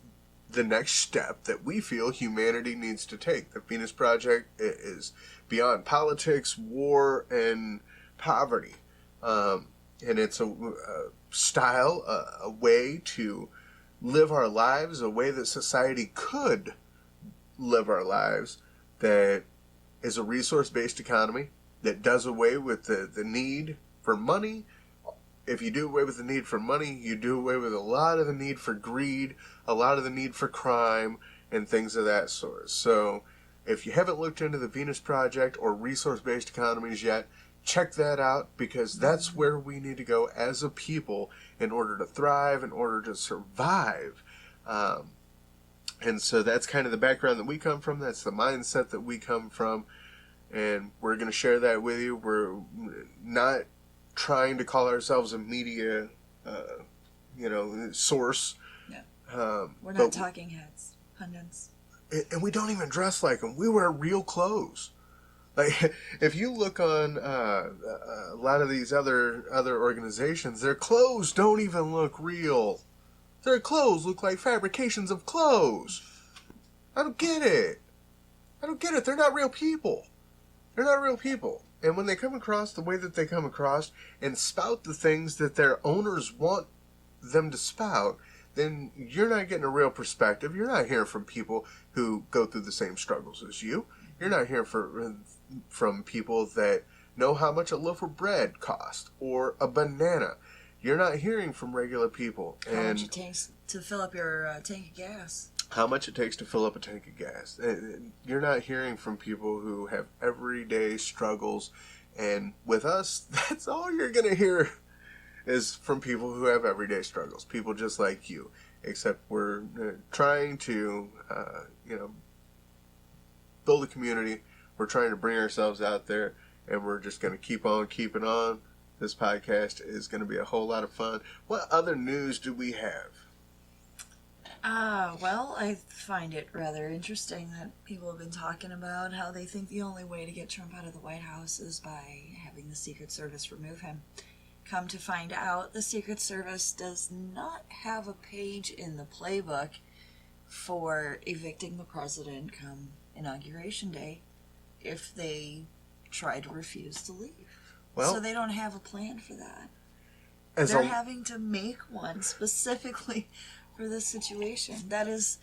the next step that we feel humanity needs to take. The Venus Project is beyond politics, war, and poverty. And it's a style, a way to live our lives, a way that society could live our lives, that is a resource-based economy, that does away with the need for money. If you do away with the need for money, you do away with a lot of the need for greed, a lot of the need for crime, and things of that sort. So if you haven't looked into the Venus Project or resource-based economies yet, check that out, because that's where we need to go as a people in order to thrive, in order to survive. And so that's kind of the background that we come from. That's the mindset that we come from. And we're going to share that with you. We're not trying to call ourselves a media, source. Yeah. We're not talking heads, pundits. And we don't even dress like them. We wear real clothes. Like, if you look on a lot of these other organizations, their clothes don't even look real. Their clothes look like fabrications of clothes. I don't get it. They're not real people. They're not real people. And when they come across the way that they come across and spout the things that their owners want them to spout, then you're not getting a real perspective. You're not hearing from people who go through the same struggles as you. You're not hearing from people that know how much a loaf of bread costs or a banana. You're not hearing from regular people. How much it takes to fill up your tank of gas. How much it takes to fill up a tank of gas. You're not hearing from people who have everyday struggles. And with us, that's all you're going to hear is from people who have everyday struggles. People just like you. Except we're trying to, build a community. We're trying to bring ourselves out there. And we're just going to keep on keeping on. This podcast is going to be a whole lot of fun. What other news do we have? Well, I find it rather interesting that people have been talking about how they think the only way to get Trump out of the White House is by having the Secret Service remove him. Come to find out, the Secret Service does not have a page in the playbook for evicting the president come Inauguration Day if they try to refuse to leave. Well, so they don't have a plan for that. They're having to make one specifically for this situation. That's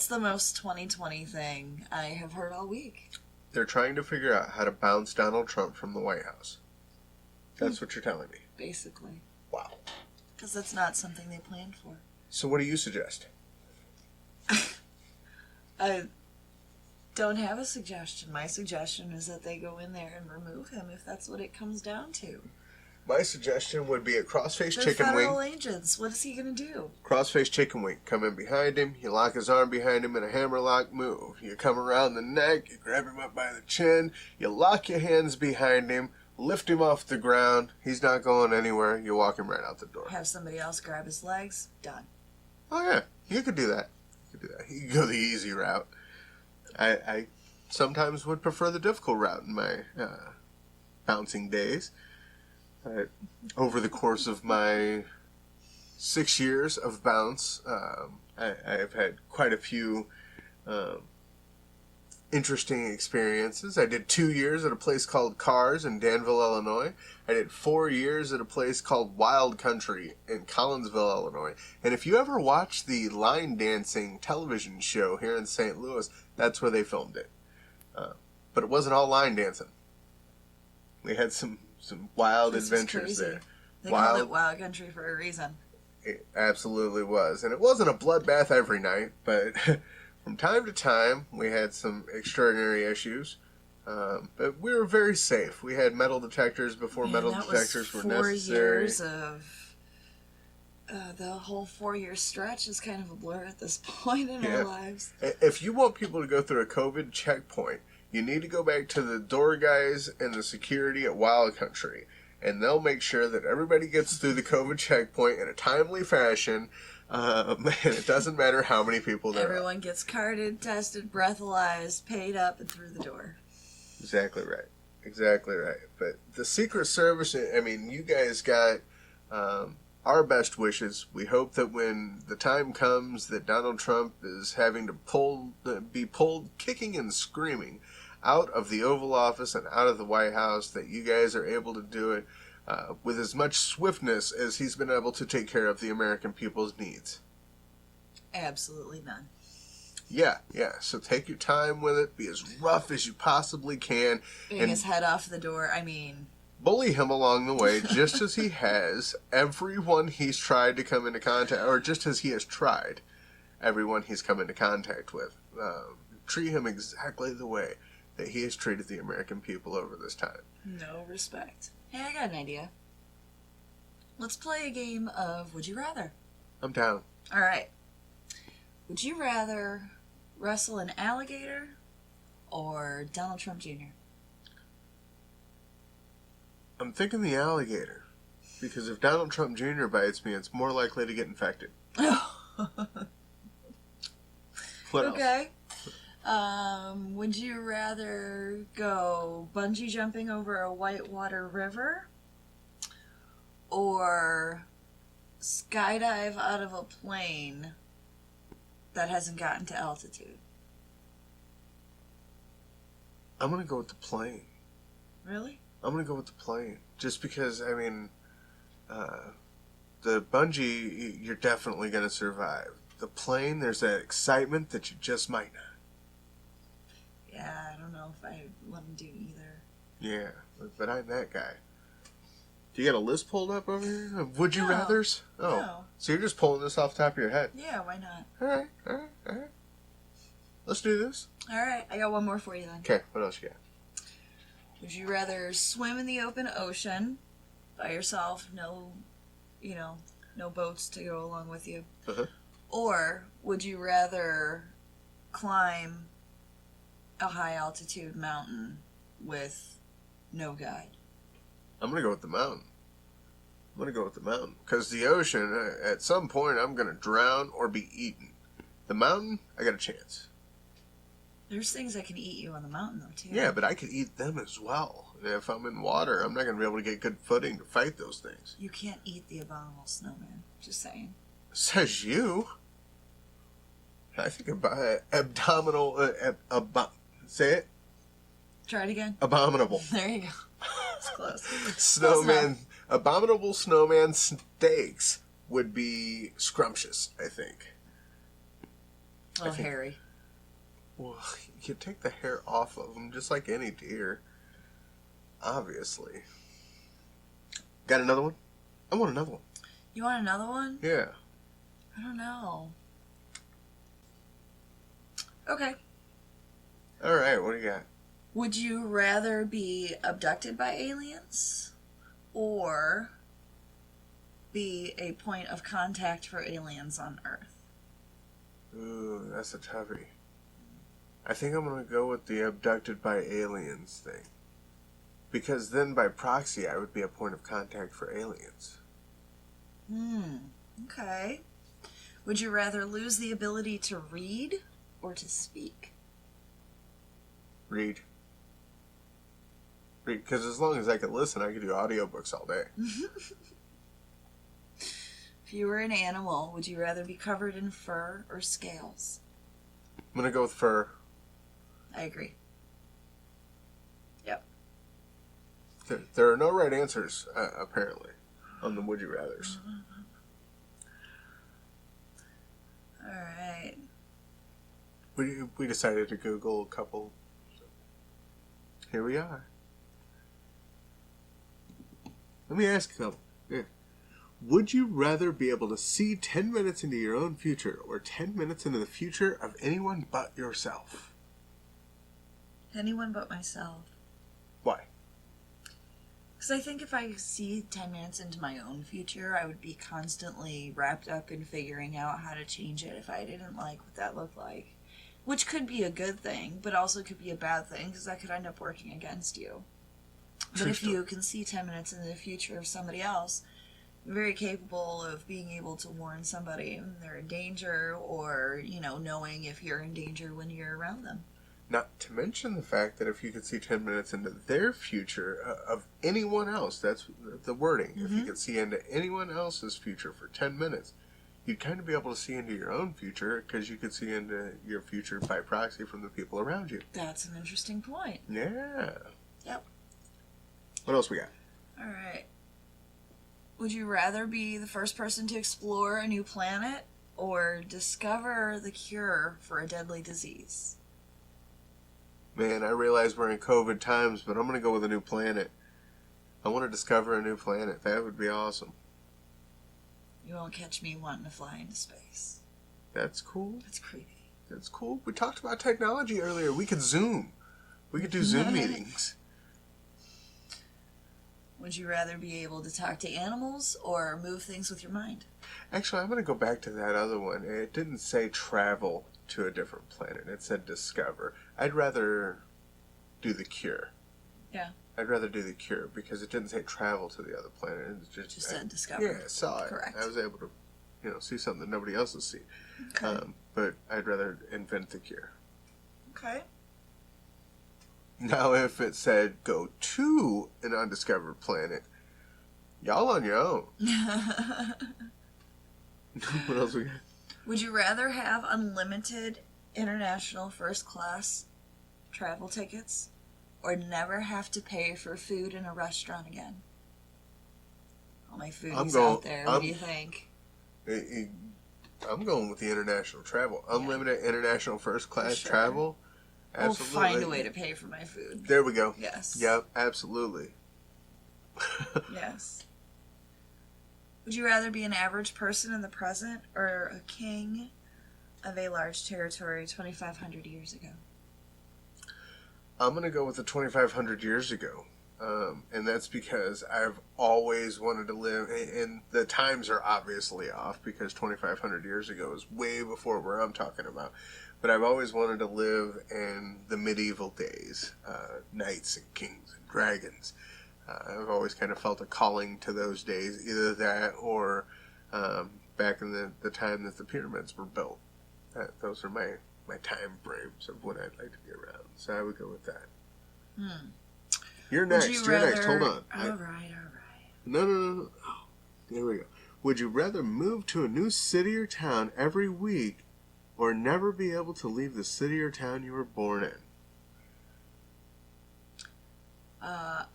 the most 2020 thing I have heard all week. They're trying to figure out how to bounce Donald Trump from the White House. That's what you're telling me. Basically. Wow. Because that's not something they planned for. So what do you suggest? I don't have a suggestion. My suggestion is that they go in there and remove him if that's what it comes down to. My suggestion would be a crossface They're chicken wing. federal agents. What is he going to do? Crossface chicken wing. Come in behind him. You lock his arm behind him in a hammerlock move. You come around the neck. You grab him up by the chin. You lock your hands behind him. Lift him off the ground. He's not going anywhere. You walk him right out the door. Have somebody else grab his legs. Done. Oh, yeah. You could do that. You could go the easy route. I sometimes would prefer the difficult route in my bouncing days. Over the course of my 6 years of bounce, I've had quite a few interesting experiences. I did 2 years at a place called Cars in Danville, Illinois. I did 4 years at a place called Wylde Country in Collinsville, Illinois. And if you ever watch the line dancing television show here in St. Louis, that's where they filmed it. But it wasn't all line dancing. We had some wild adventures there. They call it Wild Country for a reason. It absolutely was. And it wasn't a bloodbath every night, but from time to time we had some extraordinary issues. But we were very safe. We had metal detectors before metal detectors were necessary. 4 years of the whole 4-year stretch is kind of a blur at this point in our lives. If you want people to go through a COVID checkpoint, you need to go back to the door guys and the security at Wylde Country, and they'll make sure that everybody gets through the COVID checkpoint in a timely fashion, and it doesn't matter how many people there are. Everyone gets carded, tested, breathalyzed, paid up, and through the door. Exactly right. Exactly right. But the Secret Service, I mean, you guys got our best wishes. We hope that when the time comes that Donald Trump is having to be pulled kicking and screaming out of the Oval Office and out of the White House, that you guys are able to do it with as much swiftness as he's been able to take care of the American people's needs. Absolutely none. Yeah. So take your time with it. Be as rough as you possibly can. Being his head off the door, I mean... Bully him along the way, just as he has everyone he's tried to come into contact, or just as he has tried everyone he's come into contact with. Treat him exactly the way that he has treated the American people over this time. No respect. Hey, I got an idea. Let's play a game of Would You Rather. I'm down. All right. Would you rather wrestle an alligator or Donald Trump Jr.? I'm thinking the alligator. Because if Donald Trump Jr. bites me, it's more likely to get infected. What else? Okay. Would you rather go bungee jumping over a whitewater river or skydive out of a plane that hasn't gotten to altitude? I'm going to go with the plane. Really? I'm going to go with the plane. Just because, I mean, the bungee, you're definitely going to survive. The plane, there's that excitement that you just might not. Yeah, I don't know if I want to do either. Yeah. but I'm that guy. Do you got a list pulled up over here of would you No. rathers? Oh, No. so you're just pulling this off the top of your head? Yeah, why not? All right. Let's do this. All right, I got one more for you then. Okay, what else you got? Would you rather swim in the open ocean by yourself, no boats to go along with you, or would you rather climb a high altitude mountain with no guide? I'm gonna go with the mountain. Because the ocean, at some point, I'm gonna drown or be eaten. The mountain, I got a chance. There's things that can eat you on the mountain, though, too. Yeah, but I could eat them as well. And if I'm in water, I'm not gonna be able to get good footing to fight those things. You can't eat the abominable snowman. Just saying. Says you. I think abdominal. Say it. Try it again. Abominable. There you go. It's close. Snowman. Abominable snowman steaks would be scrumptious, I think. Oh, hairy. Well, you take the hair off of them just like any deer. Obviously. Got another one? I want another one. You want another one? Yeah. I don't know. Okay. All right, what do you got? Would you rather be abducted by aliens or be a point of contact for aliens on Earth? Ooh, that's a toughie. I think I'm going to go with the abducted by aliens thing. Because then by proxy, I would be a point of contact for aliens. Okay. Would you rather lose the ability to read or to speak? Read. Because as long as I could listen, I could do audiobooks all day. If you were an animal, would you rather be covered in fur or scales? I'm going to go with fur. I agree. Yep. There are no right answers, apparently, on the would you rathers. All right. We decided to Google a couple. So here we are. Let me ask you something. Yeah. Would you rather be able to see 10 minutes into your own future or 10 minutes into the future of anyone but yourself? Anyone but myself. Why? Because I think if I see 10 minutes into my own future, I would be constantly wrapped up in figuring out how to change it if I didn't like what that looked like. Which could be a good thing, but also could be a bad thing, because that could end up working against you. But if you can see 10 minutes into the future of somebody else, you're very capable of being able to warn somebody when they're in danger, or, knowing if you're in danger when you're around them. Not to mention the fact that if you could see 10 minutes into their future of anyone else, that's the wording. If you could see into anyone else's future for 10 minutes, you'd kind of be able to see into your own future because you could see into your future by proxy from the people around you. That's an interesting point. Yeah. Yep. What else we got? All right. Would you rather be the first person to explore a new planet or discover the cure for a deadly disease? Man, I realize we're in COVID times, but I'm going to go with a new planet. I want to discover a new planet. That would be awesome. You won't catch me wanting to fly into space. That's cool. That's creepy. That's cool. We talked about technology earlier. We could Zoom. We could do Zoom meetings. Would you rather be able to talk to animals or move things with your mind? Actually, I'm going to go back to that other one. It didn't say travel to a different planet. It said discover. I'd rather do the cure. Yeah. I'd rather do the cure because it didn't say travel to the other planet. It just said discover. Yeah, I saw it. Correct. I was able to, see something that nobody else has seen. Okay. But I'd rather invent the cure. Okay. Now, if it said go to an undiscovered planet, y'all on your own. What else we got? Would you rather have unlimited international first class travel tickets or never have to pay for food in a restaurant again? All my foodies out there, what do you think? I'm going with the international travel. Unlimited international first class travel. We'll Absolutely. find a way to pay for my food. There we go. Yes. Yep, absolutely. Yes. Would you rather be an average person in the present or a king of a large territory 2,500 years ago? I'm going to go with the 2,500 years ago. And that's because I've always wanted to live, and the times are obviously off because 2,500 years ago is way before where I'm talking about. But I've always wanted to live in the medieval days, knights and kings and dragons. I've always kind of felt a calling to those days, either that or back in the time that the pyramids were built. Those are my time frames of what I'd like to be around. So I would go with that. You're next. You're next. Hold on. All right. No. Oh, there we go. Would you rather move to a new city or town every week or never be able to leave the city or town you were born in?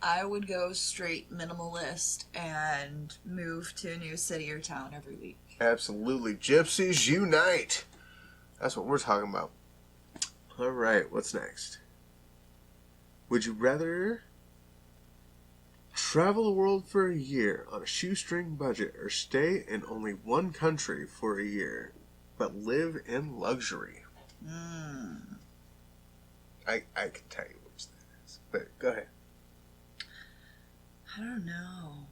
I would go straight minimalist and move to a new city or town every week. Absolutely. Gypsies unite. That's what we're talking about. All right. What's next? Would you rather travel the world for a year on a shoestring budget or stay in only one country for a year but live in luxury? I can tell you which that is, but go ahead. I don't know.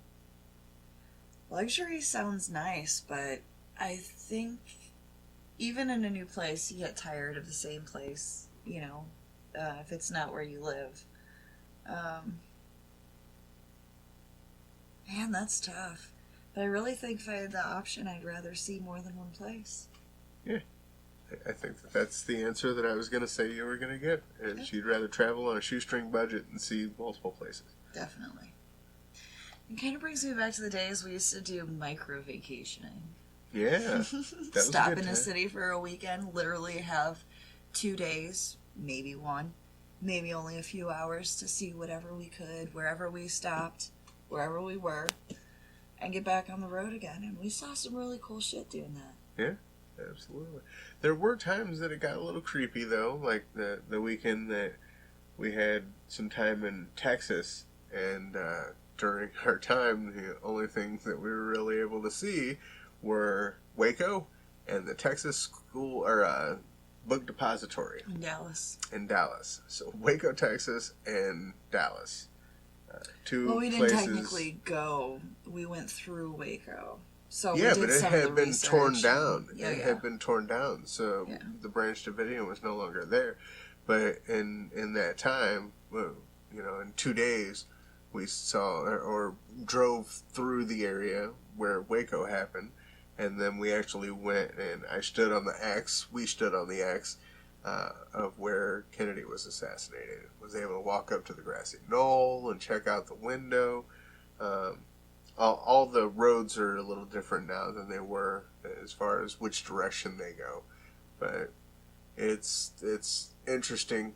Luxury sounds nice, but I think even in a new place, you get tired of the same place, if it's not where you live. Man, that's tough. But I really think if I had the option, I'd rather see more than one place. Yeah. I think that's the answer that I was going to say you were going to get. Is you'd rather travel on a shoestring budget and see multiple places. Definitely. It kind of brings me back to the days we used to do micro vacationing. Yeah. Stop in a city for a weekend, literally have 2 days, maybe one, maybe only a few hours to see whatever we could, wherever we stopped, wherever we were, and get back on the road again. And we saw some really cool shit doing that. Yeah. Absolutely. There were times that it got a little creepy, though, like the weekend that we had some time in Texas, and during our time, the only things that we were really able to see were Waco and the Texas school or book depository in Dallas. So Waco, Texas, and Dallas. Two well, we didn't places. Technically go. We went through Waco. So yeah, we did but it had been torn down. It had been torn down, so the Branch Davidian was no longer there. But in that time, well, in 2 days, we saw or drove through the area where Waco happened, and then we actually went and I stood on the X. We stood on the X of where Kennedy was assassinated. Was able to walk up to the grassy knoll and check out the window. All the roads are a little different now than they were as far as which direction they go, but it's interesting.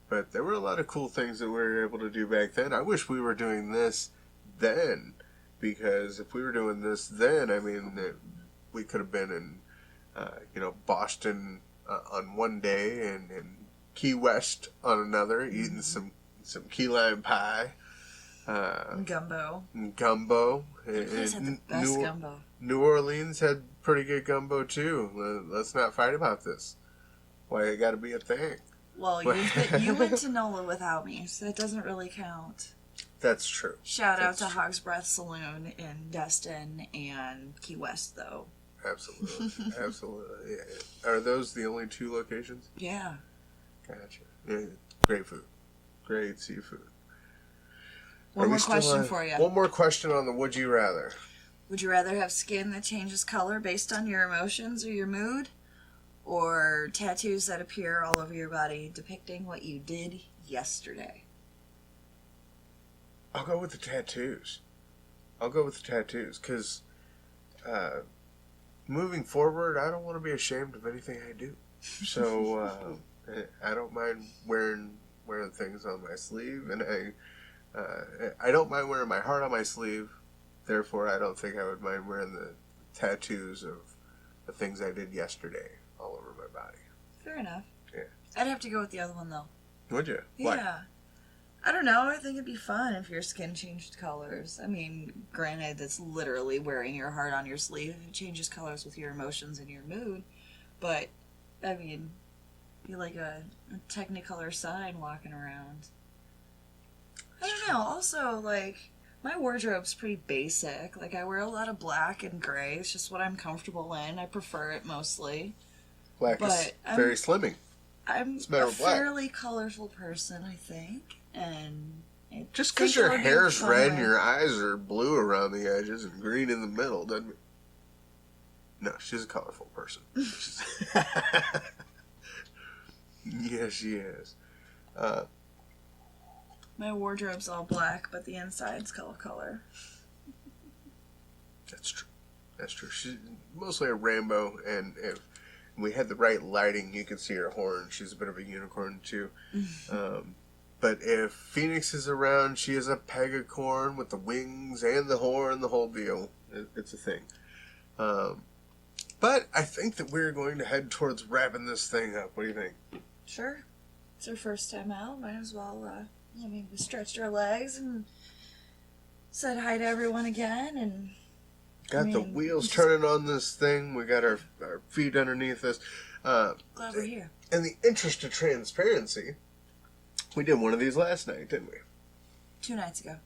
But there were a lot of cool things that we were able to do back then. I wish we were doing this then, because if we were doing this then, I mean, we could have been in Boston on one day and Key West on another, eating some key lime pie. Gumbo. Place had the best gumbo. New Orleans had pretty good gumbo too. Let's not fight about this. Why it got to be a thing? Well, you went to NOLA without me, so it doesn't really count. That's true. Shout out to Hog's Breath Saloon in Destin and Key West, though. Absolutely, absolutely. Yeah. Are those the only 2 locations? Yeah. Gotcha. Yeah, great food, great seafood. One more question for you. One more question on the would you rather. Would you rather have skin that changes color based on your emotions or your mood? Or tattoos that appear all over your body depicting what you did yesterday? I'll go with the tattoos. Because moving forward, I don't want to be ashamed of anything I do. So I don't mind wearing things on my sleeve, and I don't mind wearing my heart on my sleeve. Therefore, I don't think I would mind wearing the tattoos of the things I did yesterday all over my body. Fair enough. Yeah. I'd have to go with the other one, though. Would you? Yeah. Why? I don't know. I think it'd be fun if your skin changed colors. I mean, granted, that's literally wearing your heart on your sleeve. It changes colors with your emotions and your mood. But, I mean, be like a Technicolor sign walking around. I don't know. Also, like, my wardrobe's pretty basic. Like, I wear a lot of black and gray. It's just what I'm comfortable in. I prefer it mostly. Black is very slimming. I'm a fairly colorful person, I think. And just because your hair's red and your eyes are blue around the edges and green in the middle doesn't mean... No, she's a colorful person. Yes, she is. My wardrobe's all black, but the inside's color. That's true. That's true. She's mostly a rainbow, and if we had the right lighting, you could see her horn. She's a bit of a unicorn, too. But if Phoenix is around, she is a pegacorn with the wings and the horn, the whole deal. It's a thing. But I think that we're going to head towards wrapping this thing up. What do you think? Sure. It's our first time out. Might as well, we stretched our legs and said hi to everyone again. And got the wheels turning on this thing. We got our feet underneath us. Glad we're here. In the interest of transparency, we did one of these last night, didn't we? 2 nights ago.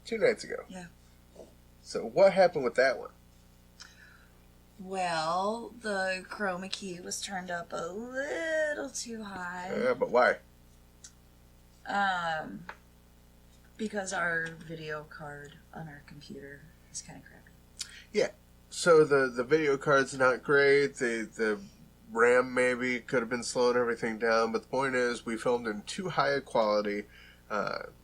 2 nights ago. Yeah. So what happened with that one? Well, the chroma key was turned up a little too high. Yeah, but why? Because our video card on our computer is kind of crappy. Yeah. So the video card's not great. The RAM maybe could have been slowing everything down, but the point is we filmed in too high a quality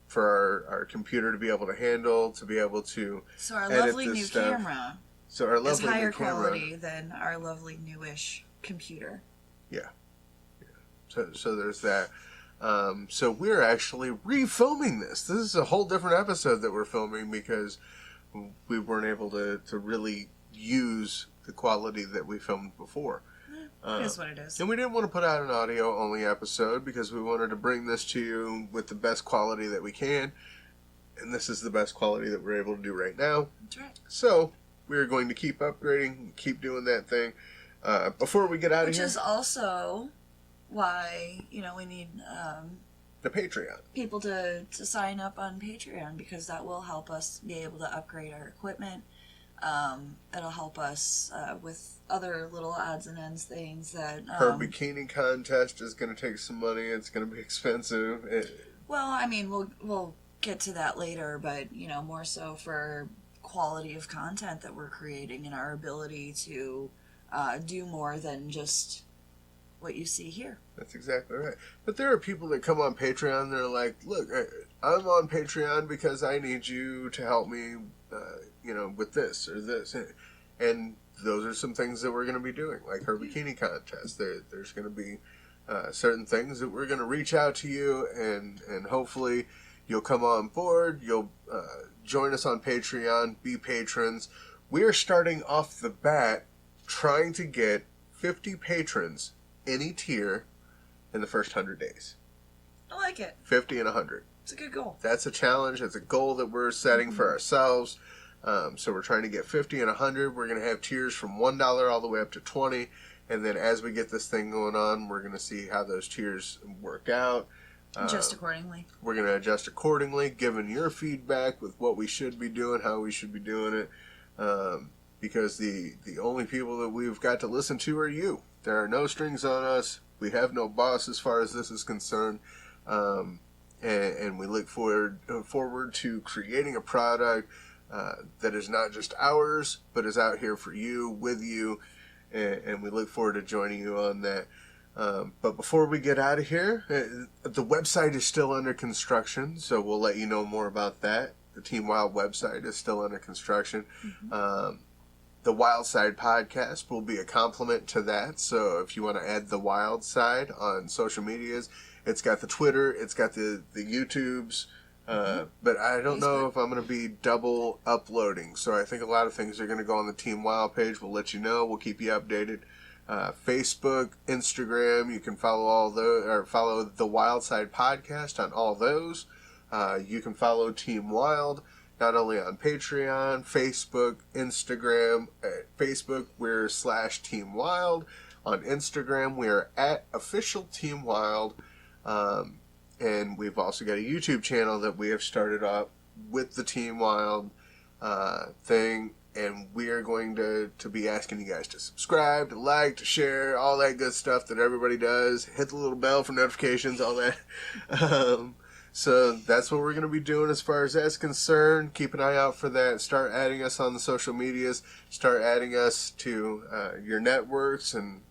for our computer to be able to handle, to be able to So our edit lovely this new stuff. camera So our is lovely higher new camera, quality than our lovely newish computer. Yeah. So there's that. So we're actually refilming this. This is a whole different episode that we're filming because we weren't able to really use the quality that we filmed before. It is what it is. And we didn't want to put out an audio-only episode because we wanted to bring this to you with the best quality that we can. And this is the best quality that we're able to do right now. That's right. So we're going to keep upgrading, keep doing that thing. Before we get out of here... Which is also why, we need the Patreon. People to sign up on Patreon because that will help us be able to upgrade our equipment. It'll help us with other little odds and ends things that... Her bikini contest is going to take some money. It's going to be expensive. Well, I mean, we'll get to that later, but, more so for quality of content that we're creating and our ability to do more than just what you see here. That's exactly right. But there are people that come on Patreon and they're like, look, I'm on Patreon because I need you to help me, with this or this. And those are some things that we're going to be doing, like her bikini contest. There's going to be certain things that we're going to reach out to you, and hopefully you'll come on board. You'll join us on Patreon, be patrons. We are starting off the bat trying to get 50 patrons, any tier, in the first 100 days. I like it. 50 and 100. It's a good goal. That's a challenge. It's a goal that we're setting for ourselves. So we're trying to get 50 and 100. We're going to have tiers from $1 all the way up to 20. And then as we get this thing going on, we're going to see how those tiers work out. Adjust accordingly. We're going to adjust accordingly, given your feedback with what we should be doing, how we should be doing it. Because the only people that we've got to listen to are you. There are no strings on us. We have no boss as far as this is concerned. And we look forward to creating a product that is not just ours, but is out here for you, with you. And we look forward to joining you on that. But before we get out of here, the website is still under construction, so we'll let you know more about that. The Team Wylde website is still under construction. The Wylde Syde podcast will be a complement to that. So if you want to add the Wylde Syde on social medias, it's got the Twitter, it's got the YouTubes, but I don't know if I'm going to be double uploading. So I think a lot of things are going to go on the Team Wylde page. We'll let you know. We'll keep you updated. Facebook, Instagram. You can follow all those, or follow the Wylde Syde podcast on all those. You can follow Team Wylde not only on Patreon, Facebook, Instagram. At Facebook, we're /Team Wylde. On Instagram, we're at Official Team Wylde. And we've also got a YouTube channel that we have started up with the Team Wylde thing. And we are going to be asking you guys to subscribe, to like, to share, all that good stuff that everybody does. Hit the little bell for notifications, all that. So that's what we're going to be doing as far as that's concerned. Keep an eye out for that. Start adding us on the social medias. Start adding us to your networks and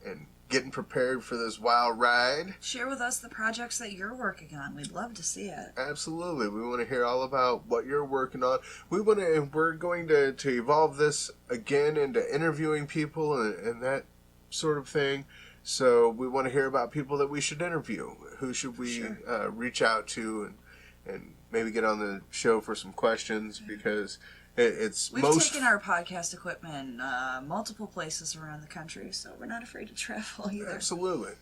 getting prepared for this wild ride. Share with us the projects that you're working on. We'd love to see it. Absolutely. We want to hear all about what you're working on. We're going to evolve this again into interviewing people and that sort of thing. So we want to hear about people that we should interview. Who should we reach out to and maybe get on the show for some questions, because we've taken our podcast equipment multiple places around the country, so we're not afraid to travel either. Absolutely.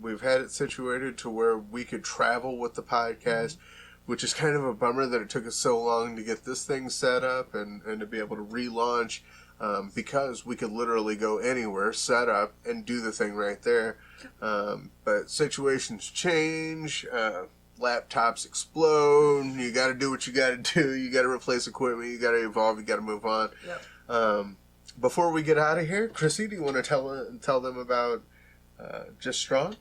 We've had it situated to where we could travel with the podcast, which is kind of a bummer that it took us so long to get this thing set up and to be able to relaunch, because we could literally go anywhere, set up, and do the thing right there. But situations change. Laptops explode. You got to do what you got to do. You got to replace equipment. You got to evolve. You got to move on. Yep. Before we get out of here, Chrissy, do you want to tell them about Just Strong?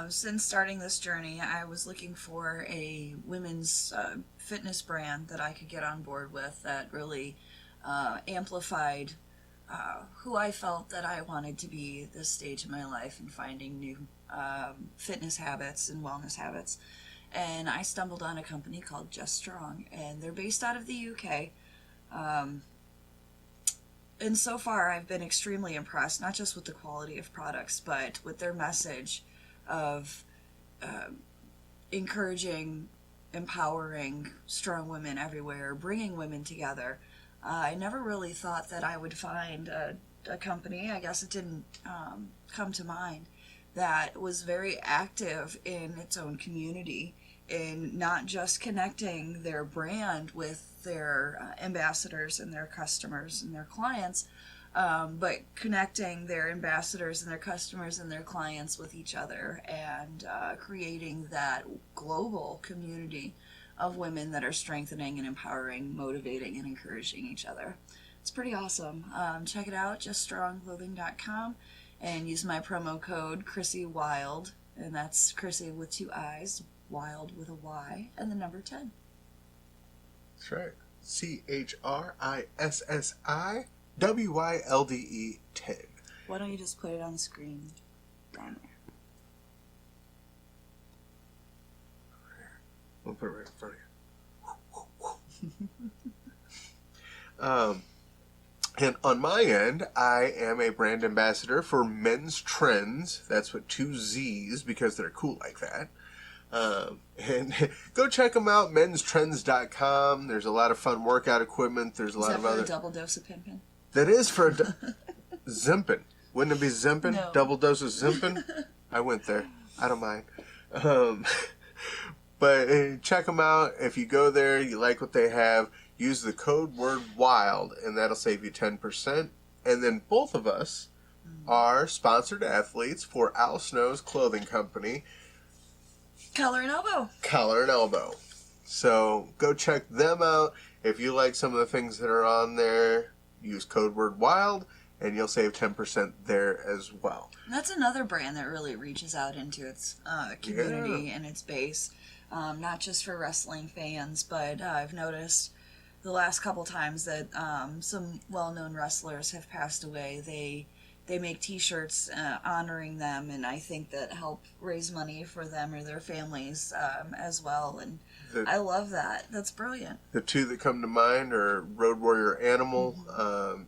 Since starting this journey, I was looking for a women's fitness brand that I could get on board with that really amplified who I felt that I wanted to be at this stage in my life and finding new fitness habits and wellness habits. And I stumbled on a company called Just Strong, and they're based out of the UK. And so far I've been extremely impressed, not just with the quality of products, but with their message of encouraging, empowering strong women everywhere, bringing women together. I never really thought that I would find a company, I guess it didn't come to mind, that was very active in its own community, in not just connecting their brand with their ambassadors and their customers and their clients, but connecting their ambassadors and their customers and their clients with each other, and creating that global community of women that are strengthening and empowering, motivating, and encouraging each other. It's pretty awesome. Check it out, juststrongclothing.com, and use my promo code ChrissyWylde, and that's Chrissy with 2 I's, Wild with a Y, and the number 10. That's right. ChrississyWylde 10. Why don't you just put it on the screen down there? We'll put it right in front of you. And on my end, I am a brand ambassador for Men's Trends. That's with 2 Z's, because they're cool like that. And go check them out, menstrends.com. There's a lot of fun workout equipment. There's a lot of other... Is that for a double dose of pimpin'? That is for Zimpin'. Wouldn't it be Zimpin'? No. Double dose of Zimpin'? I went there. I don't mind. But check them out. If you go there, you like what they have, use the code word WILD, and that'll save you 10%. And then both of us are sponsored athletes for Al Snow's clothing company, Collar and Elbow. Collar and Elbow. So go check them out. If you like some of the things that are on there, use code word WILD, and you'll save 10% there as well. That's another brand that really reaches out into its community and its base. Not just for wrestling fans, but I've noticed the last couple times that some well-known wrestlers have passed away. They make T-shirts honoring them, and I think that help raise money for them or their families as well. And I love that. That's brilliant. The 2 that come to mind are Road Warrior Animal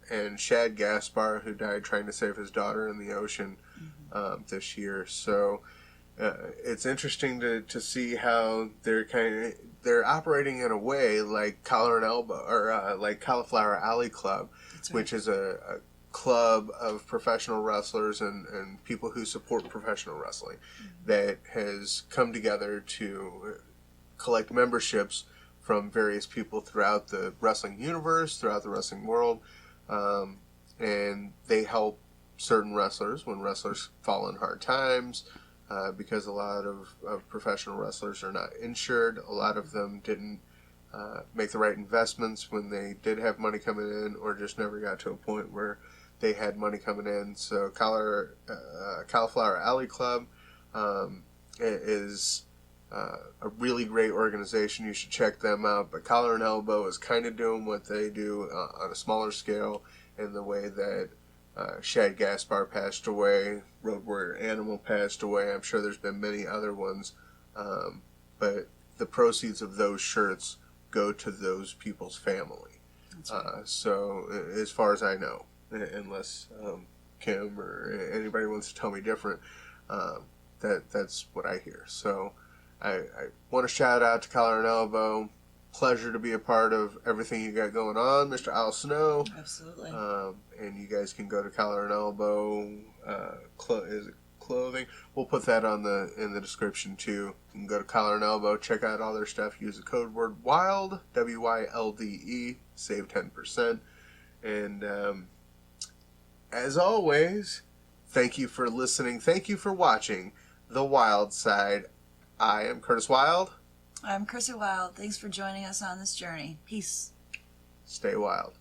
and Shad Gaspar, who died trying to save his daughter in the ocean this year. So it's interesting to see how they're operating in a way like Collar and Elbow, or like Cauliflower Alley Club, which is a club of professional wrestlers and people who support professional wrestling that has come together to collect memberships from various people throughout the wrestling universe, throughout the wrestling world, and they help certain wrestlers when wrestlers fall in hard times, because a lot of professional wrestlers are not insured. A lot of them didn't make the right investments when they did have money coming in, or just never got to a point where they had money coming in. So Cauliflower Alley Club is a really great organization. You should check them out. But Collar and Elbow is kind of doing what they do on a smaller scale, in the way that Shad Gaspar passed away, Road Warrior Animal passed away. I'm sure there's been many other ones. But the proceeds of those shirts go to those people's family. Right. So as far as I know, unless Kim or anybody wants to tell me different, that's what I hear. So I want to shout out to Collar and Elbow. Pleasure to be a part of everything you got going on, Mr. Al Snow. Absolutely. And you guys can go to Collar and Elbow clothing. We'll put that in the description too. You can go to Collar and Elbow, check out all their stuff. Use the code word WYLDE, WYLDE, save 10%. And as always, thank you for listening. Thank you for watching The Wylde Side. I am Curtis Wylde. I'm Chrissy Wylde. Thanks for joining us on this journey. Peace. Stay wild.